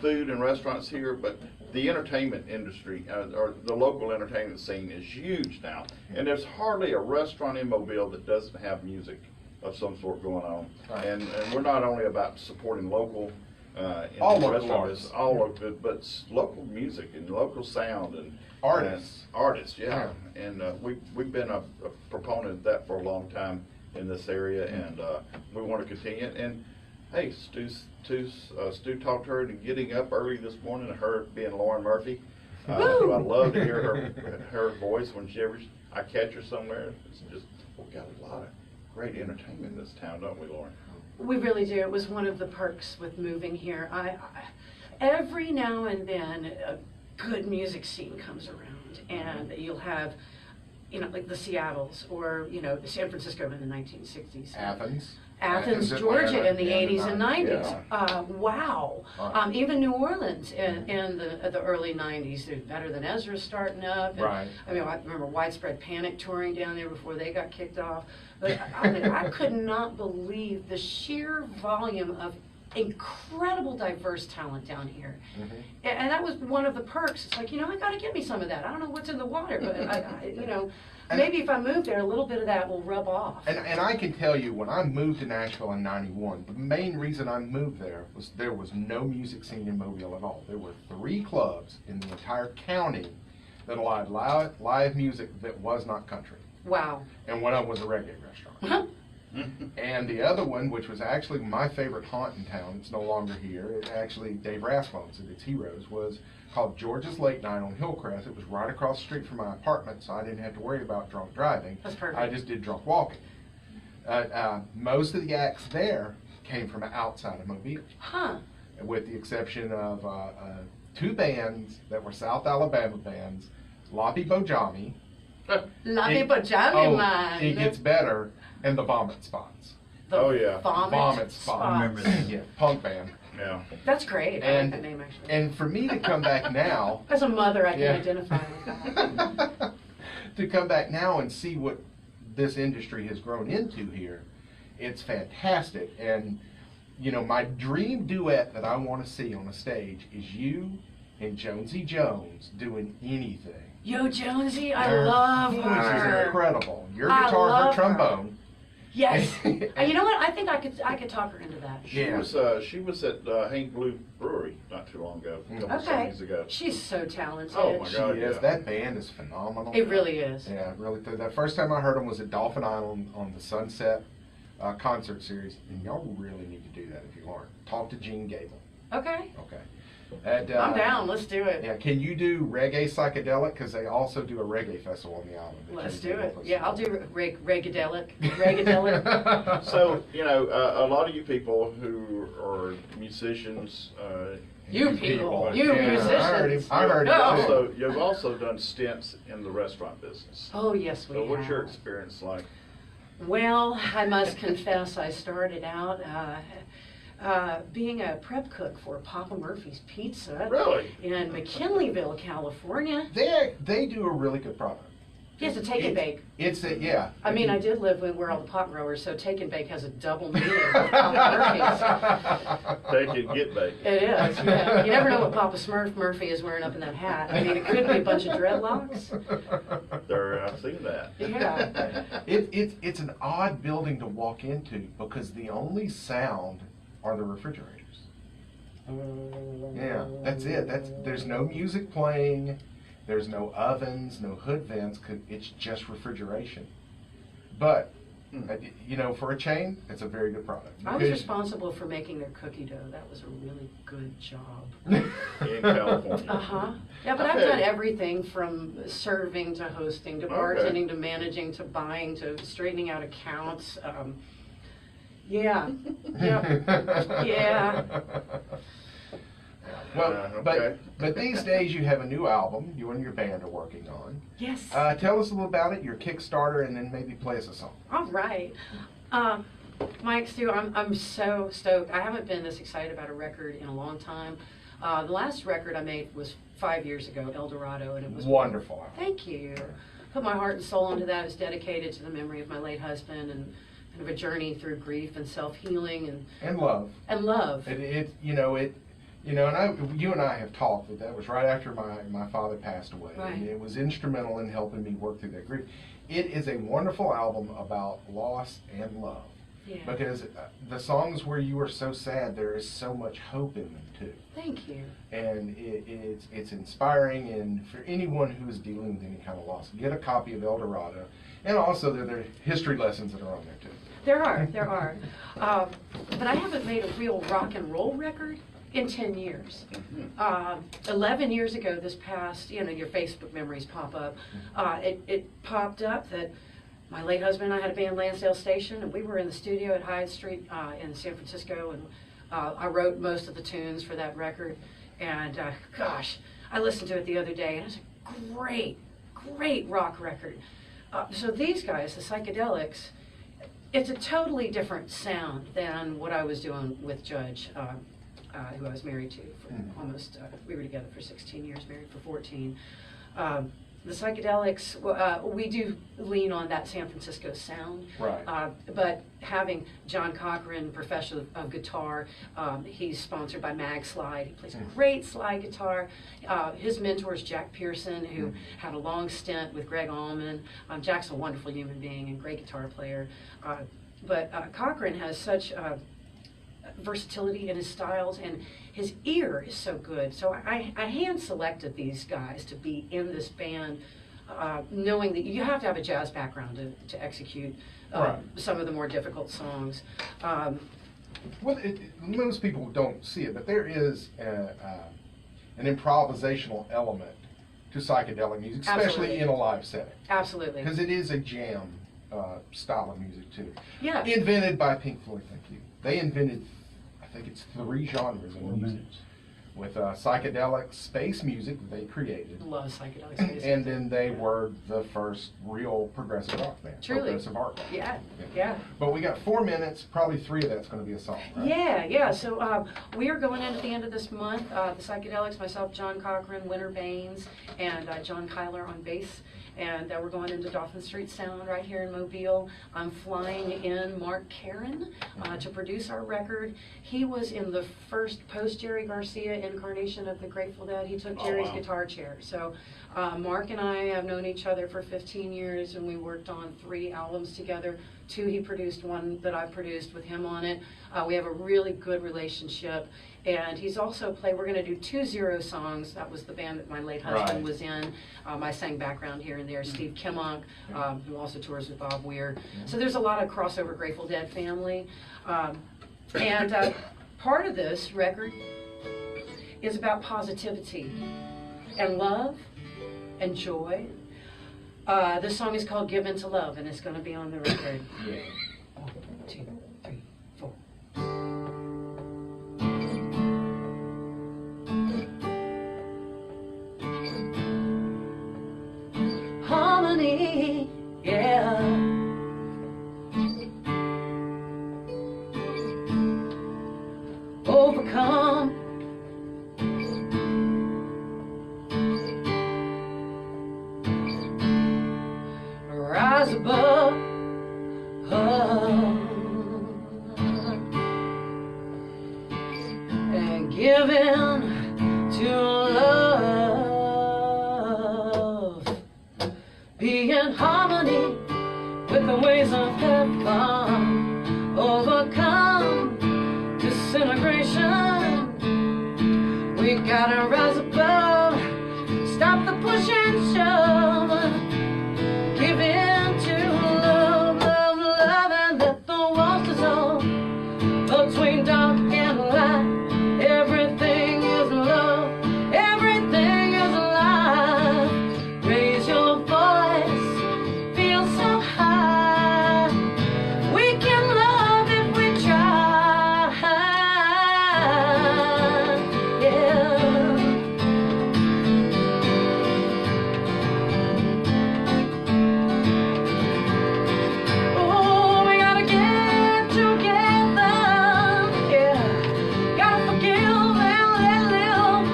food and restaurants here, but the entertainment industry or the local entertainment scene is huge now, and there's hardly a restaurant in Mobile that doesn't have music of some sort going on.
Right.
And we're not only about supporting local. In
All
the
local
restaurant
artists.
business, all local, but local music and local sound and
Artists.
and artists, yeah. And we've been a proponent of that for a long time in this area, and we want to continue it. And hey, Stu talked to her and getting up early this morning, and her being Lauren Murphy. I love to hear her voice whenever I catch her somewhere. It's just, we've got a lot of great entertainment in this town, don't we, Lauren?
We really do. It was one of the perks with moving here. Every now and then, a good music scene comes around, and you'll have, you know, like the Seattles or, you know, San Francisco in the 1960s. Athens, Georgia
Atlanta
in the 80s and 90s.
Yeah.
Wow.
Right.
Even New Orleans in the early 90s. They're Better Than Ezra starting up. And,
Right.
I mean, I remember Widespread Panic touring down there before they got kicked off. But I mean, I could not believe the sheer volume of incredible diverse talent down here.
Mm-hmm.
And that was one of the perks. It's like, you know, I got to get me some of that. I don't know what's in the water, but I you know, maybe if I move there, a little bit of that will rub off.
And I can tell you, when I moved to Nashville in '91, the main reason I moved there was no music scene in Mobile at all. There were 3 clubs in the entire county that allowed live music that was not country.
Wow.
And one of them was a reggae restaurant. And the other one, which was actually my favorite haunt in town, it's no longer here, it actually, Dave Rathbones and its Heroes, was called George's Late Night on Hillcrest. It was right across the street from my apartment, so I didn't have to worry about drunk driving.
That's perfect.
I just did drunk walking. Most of the acts there came from outside of Mobile, with the exception of 2 bands that were South Alabama bands, Loppy Bojami.
Loppy Bojami, man.
It gets better, and the Vomit Spots.
Vomit
Spots.
I remember that.
Yeah, punk band.
Yeah.
That's great. I like that name, actually.
And for me to come back now,
as a mother, I can identify with that.
to come back now and see what this industry has grown into here, it's fantastic. And you know, my dream duet that I want to see on a stage is you and Jonesy Jones doing anything.
Yo, Jonesy, I love
She's
her.
incredible. Your
I
guitar, her
love her.
trombone.
Yes. You know what? I think I could talk her into that.
She was at Hank Blue Brewery not too long ago, a couple Sundays ago.
She's so talented.
Oh my God,
She is. That band is phenomenal.
It really is.
Yeah, really. The first time I heard them was at Dolphin Island on the Sunset concert series, and y'all really need to do that if you aren't. Talk to Gene Gable.
Okay.
Okay.
I'm down. Let's do it.
Yeah. Can you do reggae psychedelic? Because they also do a reggae festival on the island.
Let's do it. Yeah, I'll do reggae-delic. Reggae-delic.
So, you know, a lot of you people who are musicians.
You musicians.
I heard it too.
You've also done stints in the restaurant business.
Oh, yes, we have.
So what's your experience like?
Well, I must confess, I started out being a prep cook for Papa Murphy's Pizza.
Really?
In McKinleyville, California.
They do a really good product.
Yes, a take and bake.
Yeah.
I mean, I did live where all the pot growers, so take and bake has a double meaning with Papa
Murphy's. Take and get baked.
It is, yeah. You never know what Papa Murphy is wearing up in that hat. I mean, it could be a bunch of dreadlocks.
I've seen that.
Yeah.
It's an odd building to walk into because the only sound are the refrigerators. Yeah, that's it. There's no music playing. There's no ovens, no hood vents. It's just refrigeration. But, you know, for a chain, it's a very good product.
I was responsible for making their cookie dough. That was a really good job.
In California.
Uh-huh. Yeah, but I've done everything from serving to hosting to bartending to managing to buying to straightening out accounts. Yeah. Yeah.
Well, but these days you have a new album you and your band are working on.
Yes.
Tell us a little about it, your Kickstarter, and then maybe play us a song.
All right. Mike, Stu, I'm so stoked. I haven't been this excited about a record in a long time. The last record I made was 5 years ago, El Dorado, and it was
wonderful.
Thank you. Put my heart and soul into that. It was dedicated to the memory of my late husband and kind of a journey through grief and self-healing
and love.
And love.
You and I have talked that was right after my father passed away.
Right.
And it was instrumental in helping me work through that grief. It is a wonderful album about loss and love.
Yeah.
Because the songs where you are so sad, there is so much hope in them too.
Thank you.
And it's inspiring, and for anyone who is dealing with any kind of loss, get a copy of El Dorado. And also there are history lessons that are on there too.
There are. But I haven't made a real rock and roll record in 10 years. 11 years ago, this past, your Facebook memories pop up. It popped up that my late husband and I had a band, Lansdale Station, and we were in the studio at Hyde Street in San Francisco, and I wrote most of the tunes for that record. And gosh, I listened to it the other day, and it's a great rock record. So these guys, the Psychedelics, it's a totally different sound than what I was doing with Judge, who I was married to for almost, we were together for 16 years, married for 14. The Psychedelics, we do lean on that San Francisco sound.
Right.
But having John Cochran, professor of guitar, he's sponsored by Mag Slide. He plays great slide guitar. His mentor is Jack Pearson, who had a long stint with Greg Allman. Jack's a wonderful human being and great guitar player. But Cochran has such versatility in his styles, and his ear is so good. So I hand selected these guys to be in this band, knowing that you have to have a jazz background to execute some of the more difficult songs.
Well, most people don't see it, but there is an improvisational element to psychedelic music, especially in a live setting.
Absolutely.
Because it is a jam style of music too.
Yeah.
Invented by Pink Floyd, thank you. They invented, I think it's 3 genres in music. With psychedelic space music that they created.
Love psychedelic space.
And then they were the first real progressive rock band.
Truly.
Progressive art band.
Yeah.
But we got 4 minutes, probably 3 of that's going to be a song, right?
Yeah. So we are going in at the end of this month. The Psychedelics, myself, John Cochran, Winter Baines, and John Kyler on bass. And we're going into Dolphin Street Sound right here in Mobile. I'm flying in Mark Caron to produce our record. He was in the first post-Jerry Garcia incarnation of the Grateful Dead. He took Jerry's guitar chair. So Mark and I have known each other for 15 years, and we worked on 3 albums together. 2 he produced, 1 that I produced with him on it. We have a really good relationship. And he's also we're going to do 2 Zero songs. That was the band that my late husband was in. I sang background here and there. Steve Kimmonk, who also tours with Bob Weir. So there's a lot of crossover Grateful Dead family. And part of this record is about positivity and love and joy. This song is called Give Into Love, and it's going to be on the record. 1, 2, 3, 4. Harmony, yeah. Overcome. Rise above. And give in to love. Be in harmony with the ways of heaven. Overcome disintegration. We gotta rise above. Stop the push and shove. Give in to love, love, love, and let the walls dissolve. Between dark and light, everything is love. Everything is alive. Raise your voice, feel so high. We can love if we try. Yeah. Oh, we gotta get together. Yeah. Gotta forgive and let live.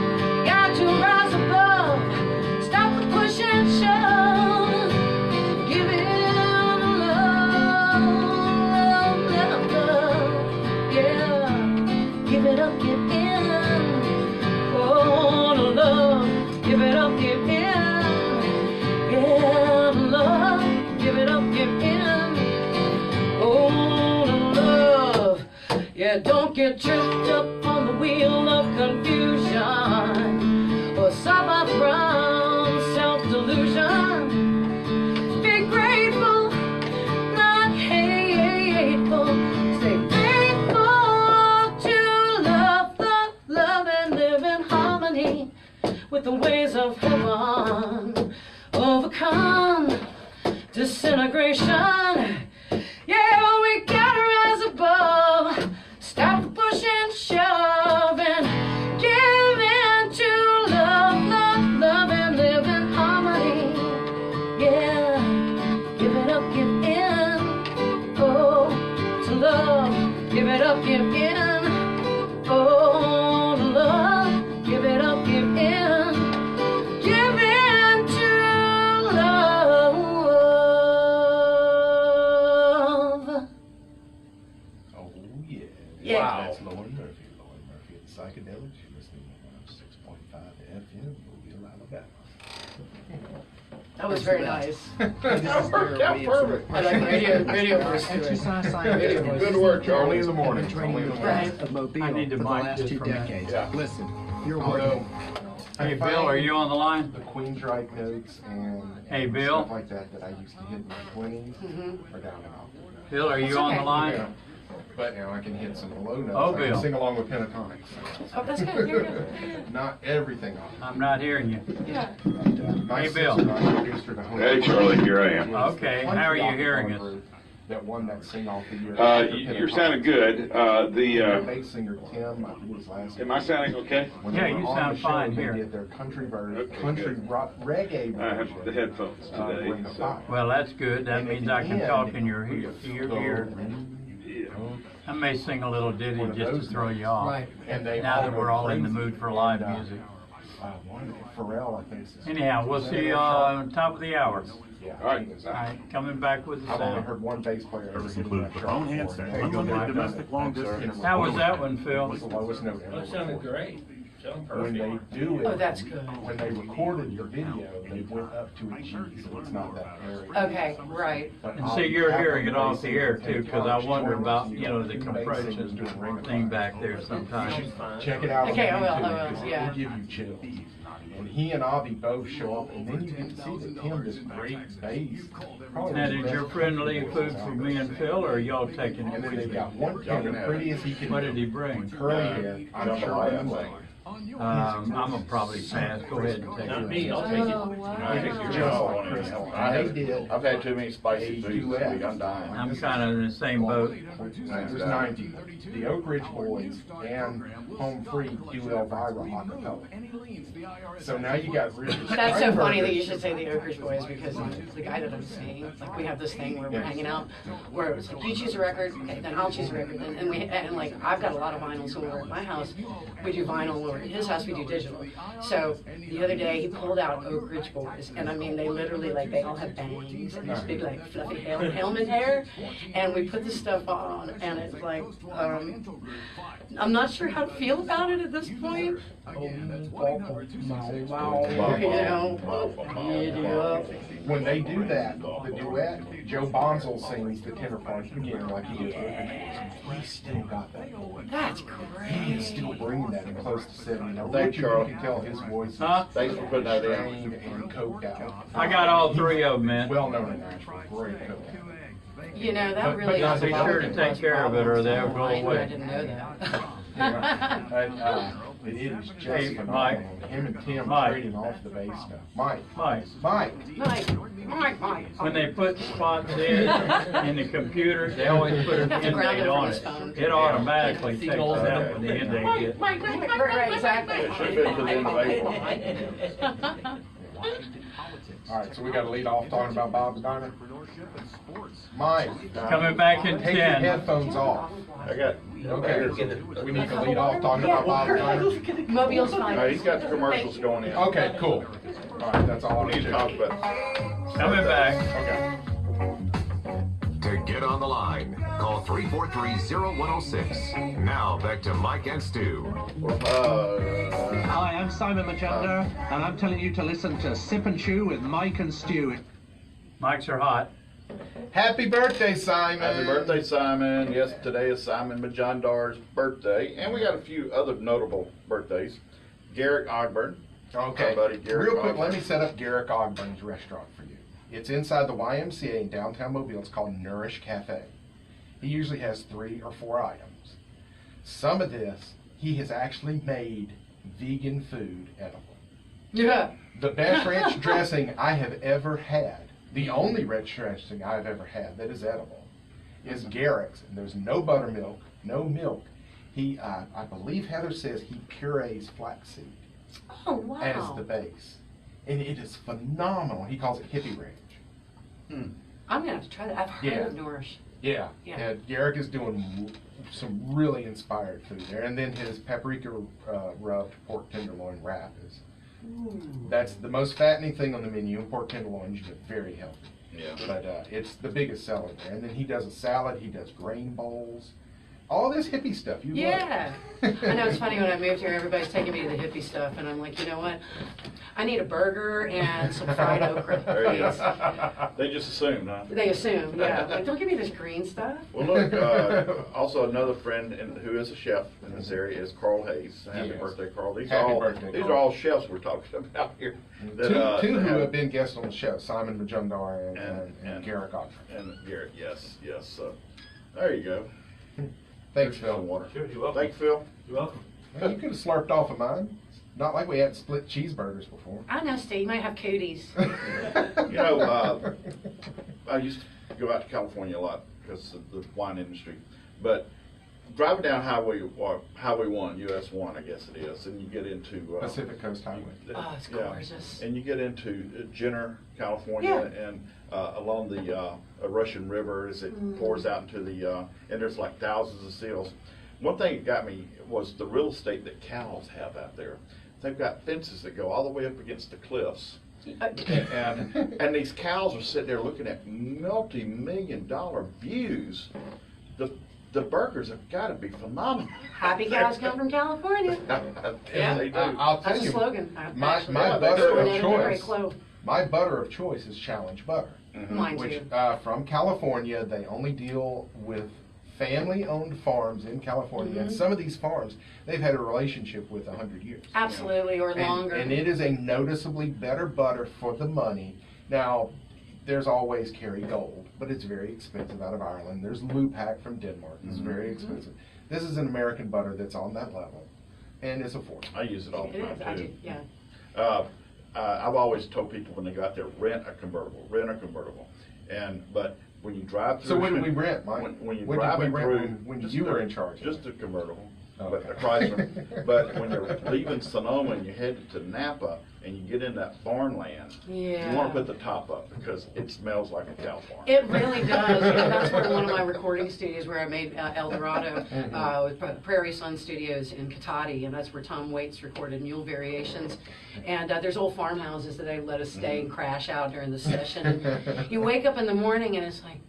Got to rise above. Stop the push and shove. Give in love, love, love, love. Yeah. Give it up, give in. Oh, to love. Give it up, give in. Yeah, to love. Give it up, give in. Oh, to love. Yeah, don't get tripped up on the wheel of confusion or suffer from self-delusion. Be grateful, not hateful. Stay faithful to love, love, love, and live in harmony with the ways of heaven. Overcome disintegration. Yeah, we gotta rise above. Stop the push and shove and give in to love, love, love, and live in harmony. Yeah, give it up, give in. Oh, to love, give it up, give in. Oh, to love, give it up, give in. Give in to love.
Oh, yeah.
Yeah.
Wow. That's Lauren Murphy. Lauren Murphy The Psychedelics. You're listening to 106.5 FM, Mobile, Alabama.
That was very nice.
That worked out perfect.
I like radio verse to it.
Exercise science.
Good work,
Early
Charlie.
in the morning.
Training
Early in
the
the morning.
of Mobile
I need
for
to
the
mic
last
this
2
from here.
decades.
Yeah.
Listen, you're
Although,
working.
Hey, Bill, are you on the line?
the Queensryche notes and
Hey, Bill.
stuff like that that I used to hit in my 20s are down now.
Bill, are you
That's
on
okay.
the line?
Yeah. But now I can hit some low notes.
Oh,
I
Bill.
can sing along with pentatonics.
Oh, that's good. You're good.
Not everything on
I'm not hearing you.
Yeah.
it. My
Hey, Bill.
sister, I introduced her to home.
Hey, Charlie, here I am.
Okay, how are you hearing us?
That won that sing off the year.
You're sounding good.
The bass singer Tim, I think his last name.
Am I sounding okay?
When
Yeah,
they were
you
on
sound
the show,
fine
they
here.
did their country version,
Okay,
country
good.
rock, reggae
I have
version.
the headphones today.
Ring of
So.
Fire.
Well, that's good. That
And at
means
the
I can
end,
talk in your
we
ear.
Yeah.
I may sing a little ditty
One of
just to
those
throw you off.
Right.
And they
Now that we're all in the
crazy.
mood for live
And,
music.
Pharrell, I think.
Anyhow, we'll see you on top of the hour.
Yeah.
All right.
All right, coming back with the
I've only
sound.
heard one bass player ever get
includes the phone handset, unlimited domestic long distance.
How was that one, Phil?
It's the lowest note ever.
That sounded great. Sounded
When
perfect.
they do it,
Oh, that's good.
when they recorded the video, they went up to a G, so it's not that airy.
Okay, right.
But
And see, you're hearing it off the air too, because I wonder about, you know, the compression thing back there sometimes.
Check it out. on
Okay, I will,
YouTube,
I will,
because
yeah.
It'll give you chills. And he and Avi both show up, and then you get to see that Tim, this great bass. probably
Now,
the
did
best
your friend leave food for me and Phil, or are y'all taking
And
it
then
with
they've
you?
got one kid, the prettiest he can
What
do.
did he bring?
Curly hair, I'm sure I'm like.
I'm gonna probably pass. Go ahead and take
Not
it.
me, I'll take it.
Oh, wow.
Just like Crystal. They did.
I've had too many spicy foods this week. I'm dying.
I'm kind of in the same boat.
There's 90. The Oak Ridge Boys and Home Free do Elvira acapella. So now you got Richard.
That's so funny
Steinberger.
that you should say the Oak Ridge Boys, because the guy that I'm seeing, like, we have this thing where we're hanging out, where it's like, you choose a record, okay, then I'll choose a record, and like, I've got a lot of vinyl, so when we're at my house, we do vinyl, when we're at his house, we do digital. So the other day, he pulled out Oak Ridge Boys, and I mean, they literally, like, they all have bangs and this big, like, fluffy helmet hair, and we put this stuff on, and it's like, I'm not sure how to feel about it at this point.
When they do that, the duet, Joe Bonzel sings the tenor part again like he did with He still got that voice.
That's
He is
great.
still bringing that in close to 70. Now,
Thanks,
Richard,
Charlie.
you can tell his voice is
Thanks for putting that in.
strained and coked out.
I got all three of them, man.
Well known in Nashville, great cook.
You know, that
But
really
now
has a
be
lot
sure
of
to take care of it, or they'll go
I
away.
didn't know that.
It is just
Hey,
phenomenal.
Mike.
Him and Tim
Mike.
trading off the bass stuff. Mike.
Mike,
Mike.
when they put spots in the computers, they always put an
You have to
end
ground
date
it
on
from
it.
his phone.
It automatically takes it out when the end date hits.
Right, exactly.
It should have been to the end of April.
All right, so we got to lead off talking about Bob's Diner. Mike.
Coming back in
Take your
10.
headphones off.
I got.
Okay. We need to lead off talking about Bob's Diner.
Mobile's fine.
He's got the commercials going in.
Okay, cool. All right, that's all I
We need
need
to
to
talk
do.
about.
Coming back.
Okay.
To get on the line, call 343-0106. Now back to Mike and Stu.
Hi, I'm Simon Majumdar, and I'm telling you to listen to Sip and Chew with Mike and Stu.
Mics are hot.
Happy birthday, Simon.
Happy birthday, Simon. Yes, today is Simon Majumdar's birthday. And we got a few other notable birthdays. Garrick Ogburn.
Okay.
Our buddy Garrick
Real quick,
Ogburn.
let me set up Garrick Ogburn's restaurant for you. It's inside the YMCA in downtown Mobile. It's called Nourish Cafe. He usually has 3 or 4 items. Some of this, he has actually made vegan food edible.
Yeah.
The best ranch dressing I have ever had, the only ranch dressing I've ever had that is edible, is Garrick's. And there's no buttermilk, no milk. He, I believe Heather says he purees flaxseed
Oh, wow.
as the base. And it is phenomenal. He calls it hippie ranch.
I'm gonna have to try that. I've heard
Yeah.
of Nourish.
Yeah.
Yeah.
And Garrick is doing some really inspired food there. And then his paprika rubbed pork tenderloin wrap is, that's the most fattening thing on the menu. And pork tenderloins, you get very healthy.
Yeah.
But it's the biggest seller there. And then he does a salad, he does grain bowls, all this hippie stuff. You
Yeah.
love it.
I know, it's funny, when I moved here, everybody's taking me to the hippie stuff, and I'm like, you know what? I need a burger and some fried okra,
There you
please.
go. They just assumed, huh?
They assume, yeah. Like, don't give me this green stuff.
Well, look, also another friend who is a chef in this area is Carl Hayes. Happy
Yes.
birthday, Carl. These
Happy
are all
birthday,
these
Carl.
are all chefs we're talking about here. That,
Two
that
who have been guests on the show, Simon Majumdar
And
and Garrick Ogburn.
And Garrett, yes. So there you go.
Thanks,
Here's some
Phil.
water.
Sure, you're welcome.
Thanks, Phil.
You're welcome.
Well, you could have slurped off of mine. Not like we had split cheeseburgers before.
I know, Steve, you might have cooties.
You know, I used to go out to California a lot because of the wine industry. But driving down Highway 1, US 1, I guess it is, and you get into
Pacific Coast Highway.
Oh, it's gorgeous.
And you get into Jenner, California, and along the Russian River as it pours out into the, and there's like thousands of seals. One thing that got me was the real estate that cows have out there. they've got fences that go all the way up against the cliffs. And these cows are sitting there looking at multi-million-dollar views. The burgers have got to be phenomenal.
Happy cows come from California.
Yeah, they do.
I'll tell
That's
you,
a slogan.
my butter of choice is Challenge butter.
Mine
which,
too.
From California, they only deal with family-owned farms in California, and some of these farms, they've had a relationship with 100 years.
Absolutely, or longer.
And it is a noticeably better butter for the money. Now, there's always Kerrygold, but it's very expensive out of Ireland. There's Lupac from Denmark. It's very expensive. This is an American butter that's on that level, and it's affordable.
I use it all the time, too.
I do, yeah.
I've always told people when they go out there, rent a convertible. But when you drive through...
So what did we rent, Mike?
When you
what
drive
did we rent
through...
when you were in charge?
Just a convertible.
Oh,
But a Chrysler. But when you're leaving Sonoma and you head to Napa and you get in that farmland, you want to put the top up because it smells like a cow farm.
It really does. That's where one of my recording studios where I made El Dorado with Prairie Sun Studios in Cotati, and that's where Tom Waits recorded Mule Variations. And there's old farmhouses that they let us stay and crash out during the session. And you wake up in the morning and it's like,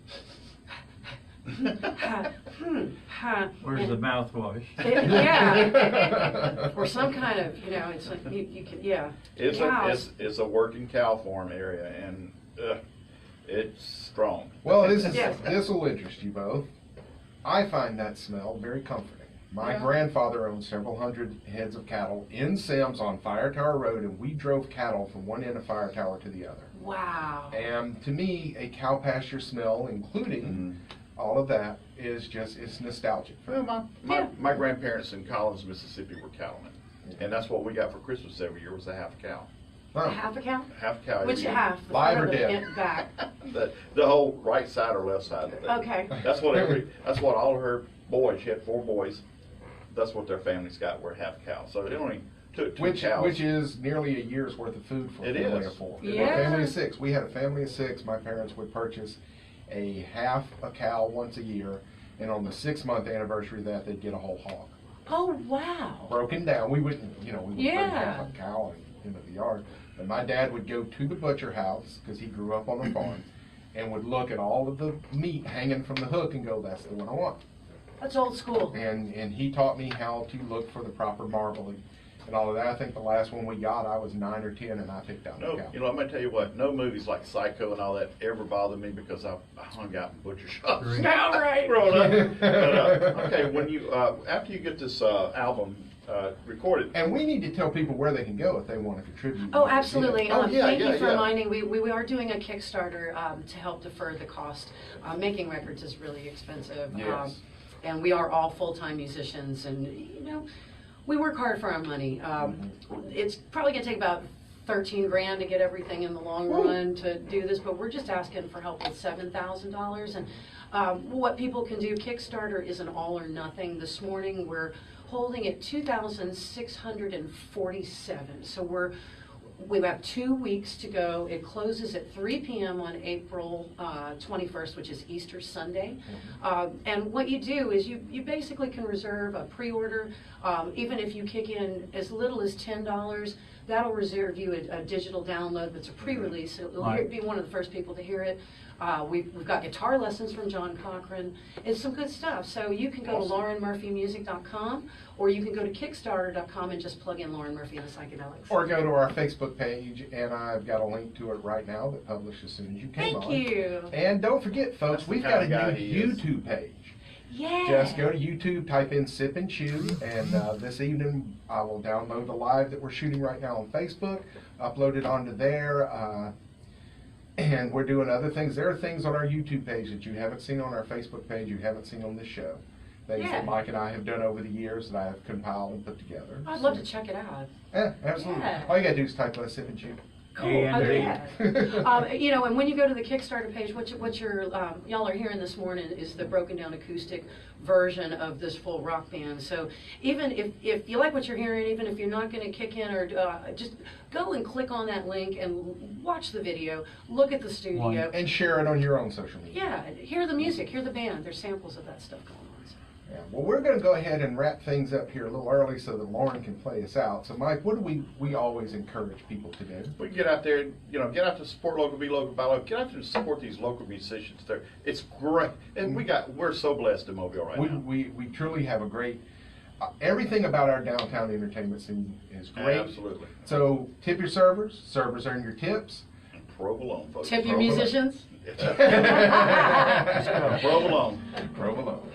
Where's the mouthwash?
Yeah. Or some kind of, it's like, you can,
It's a working cow farm area, and it's strong.
Well, this will interest you both. I find that smell very comforting. My grandfather owned several hundred heads of cattle in Sims on Fire Tower Road, and we drove cattle from one end of Fire Tower to the other.
Wow.
And to me, a cow pasture smell, including all of that, is just, it's nostalgic.
Well, my grandparents in Collins, Mississippi were cattlemen, and that's what we got for Christmas every year was a half cow.
A half a cow?
Half a cow.
Which half?
Live or
the
dead?
Back.
The whole right side or left side of it.
Okay.
That's what all of her boys, she had 4 boys, that's what their families got, were half cow. So it only took 2 cows.
Which is nearly a year's worth of food for a family of 4.
Yeah.
A family of 6. We had a family of 6. My parents would purchase a half a cow once a year, and on the 6-month anniversary of that, they'd get a whole hog.
Oh, wow.
Broken down. We wouldn't, we wouldn't bring half a cow into the yard. But my dad would go to the butcher house, because he grew up on a farm, and would look at all of the meat hanging from the hook and go, that's the one I want.
That's old school.
And he taught me how to look for the proper marbling and all of that. I think the last one we got, I was 9 or 10, and I picked out the cow.
I'm going to tell you what, no movies like Psycho and all that ever bothered me because I hung out in butcher shops.
All right.
Growing up. Okay, when you, after you get this album recorded.
And we need to tell people where they can go if they want to contribute.
Oh, absolutely. Thank you for reminding. We are doing a Kickstarter to help defer the cost. Making records is really expensive.
Yes.
And we are all full-time musicians, and we work hard for our money. It's probably going to take about 13 grand to get everything in the long run to do this, but we're just asking for help with $7,000. And what people can do, Kickstarter is an all or nothing. This morning we're holding at 2,647. So we have 2 weeks to go. It closes at 3 p.m. on April 21st, which is Easter Sunday. And what you do is you basically can reserve a pre-order. Even if you kick in as little as $10, that'll reserve you a digital download that's a pre-release. You'll be one of the first people to hear it. We've got guitar lessons from John Cochran. It's some good stuff. So you can go to laurenmurphymusic.com, or you can go to kickstarter.com and just plug in Lauren Murphy and the Psychedelics.
Or go to our Facebook page, and I've got a link to it right now that published as soon as you came on.
Thank you.
And don't forget, folks, we've got a new YouTube page.
Yeah.
Just go to YouTube, type in Sip and Chew, and this evening I will download the live that we're shooting right now on Facebook, upload it onto there, and we're doing other things. There are things on our YouTube page that you haven't seen on our Facebook page, you haven't seen on this show. Things that Mike and I have done over the years that I have compiled and put together.
I'd love to check it out.
Yeah, absolutely.
Yeah.
All you gotta do is type Sip and Chew.
Cool. And when you go to the Kickstarter page, what y'all are hearing this morning is the broken down acoustic version of this full rock band. So even if you like what you're hearing, even if you're not going to kick in or just go and click on that link and watch the video, look at the studio.
And share it on your own social media.
Yeah, hear the music, hear the band. There's samples of that stuff going on. So.
Yeah. Well, we're going to go ahead and wrap things up here a little early so that Lauren can play us out. So, Mike, what do we always encourage people to do?
We can get out there, get out to support local, be local, buy local. Get out there and support these local musicians there. It's great. And we're so blessed in Mobile right now.
We truly have a great, everything about our downtown entertainment scene is great.
Absolutely.
So, tip your servers. Servers earn your tips.
And provolone, folks.
Tip your musicians.
Provolone.
Provolone.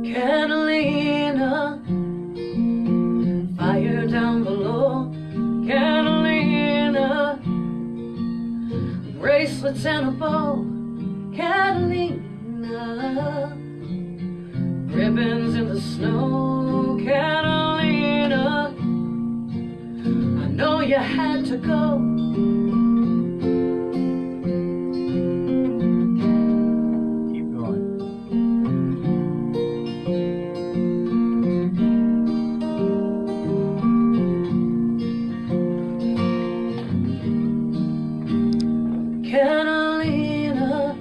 Catalina, fire down below. Catalina, bracelets and a bow. Catalina, ribbons in the snow. Catalina, I know you had to go. Catalina,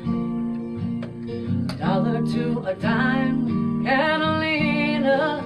dollar to a dime. Catalina,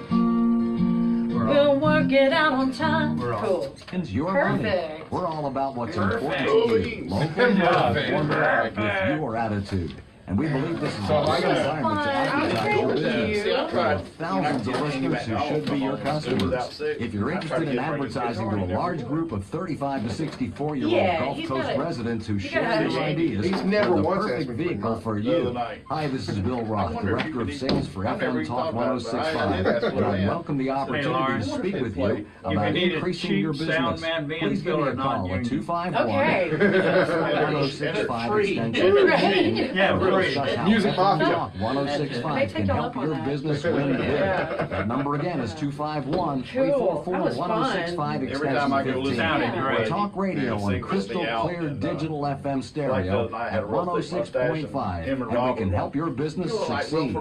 we'll work it out on time. Cool.
Your
Perfect.
money. We're all about what's important to you. Local,
Perfect.
with your attitude. And we believe this is a great environment to advertise your business. There are thousands of listeners who should be your customers. If you're interested in advertising to a large group of 35 to 64-year-old Gulf Coast residents who share your ideas,
He's never
the
once
perfect
asked me for
vehicle for you. Hi, this is Bill Roth, Director of Sales for FM Talk 106.5, and I welcome the opportunity to speak with you about increasing your business. Please give me a call at 251-1065 extension.
Yeah,
Music Mafia.
106.5 can help your business win big. That number again is 251-344-1065 extension 15. Talk radio on crystal clear digital FM stereo at 106.5, and we can help your business succeed.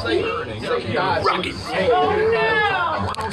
Say, God.
Oh no!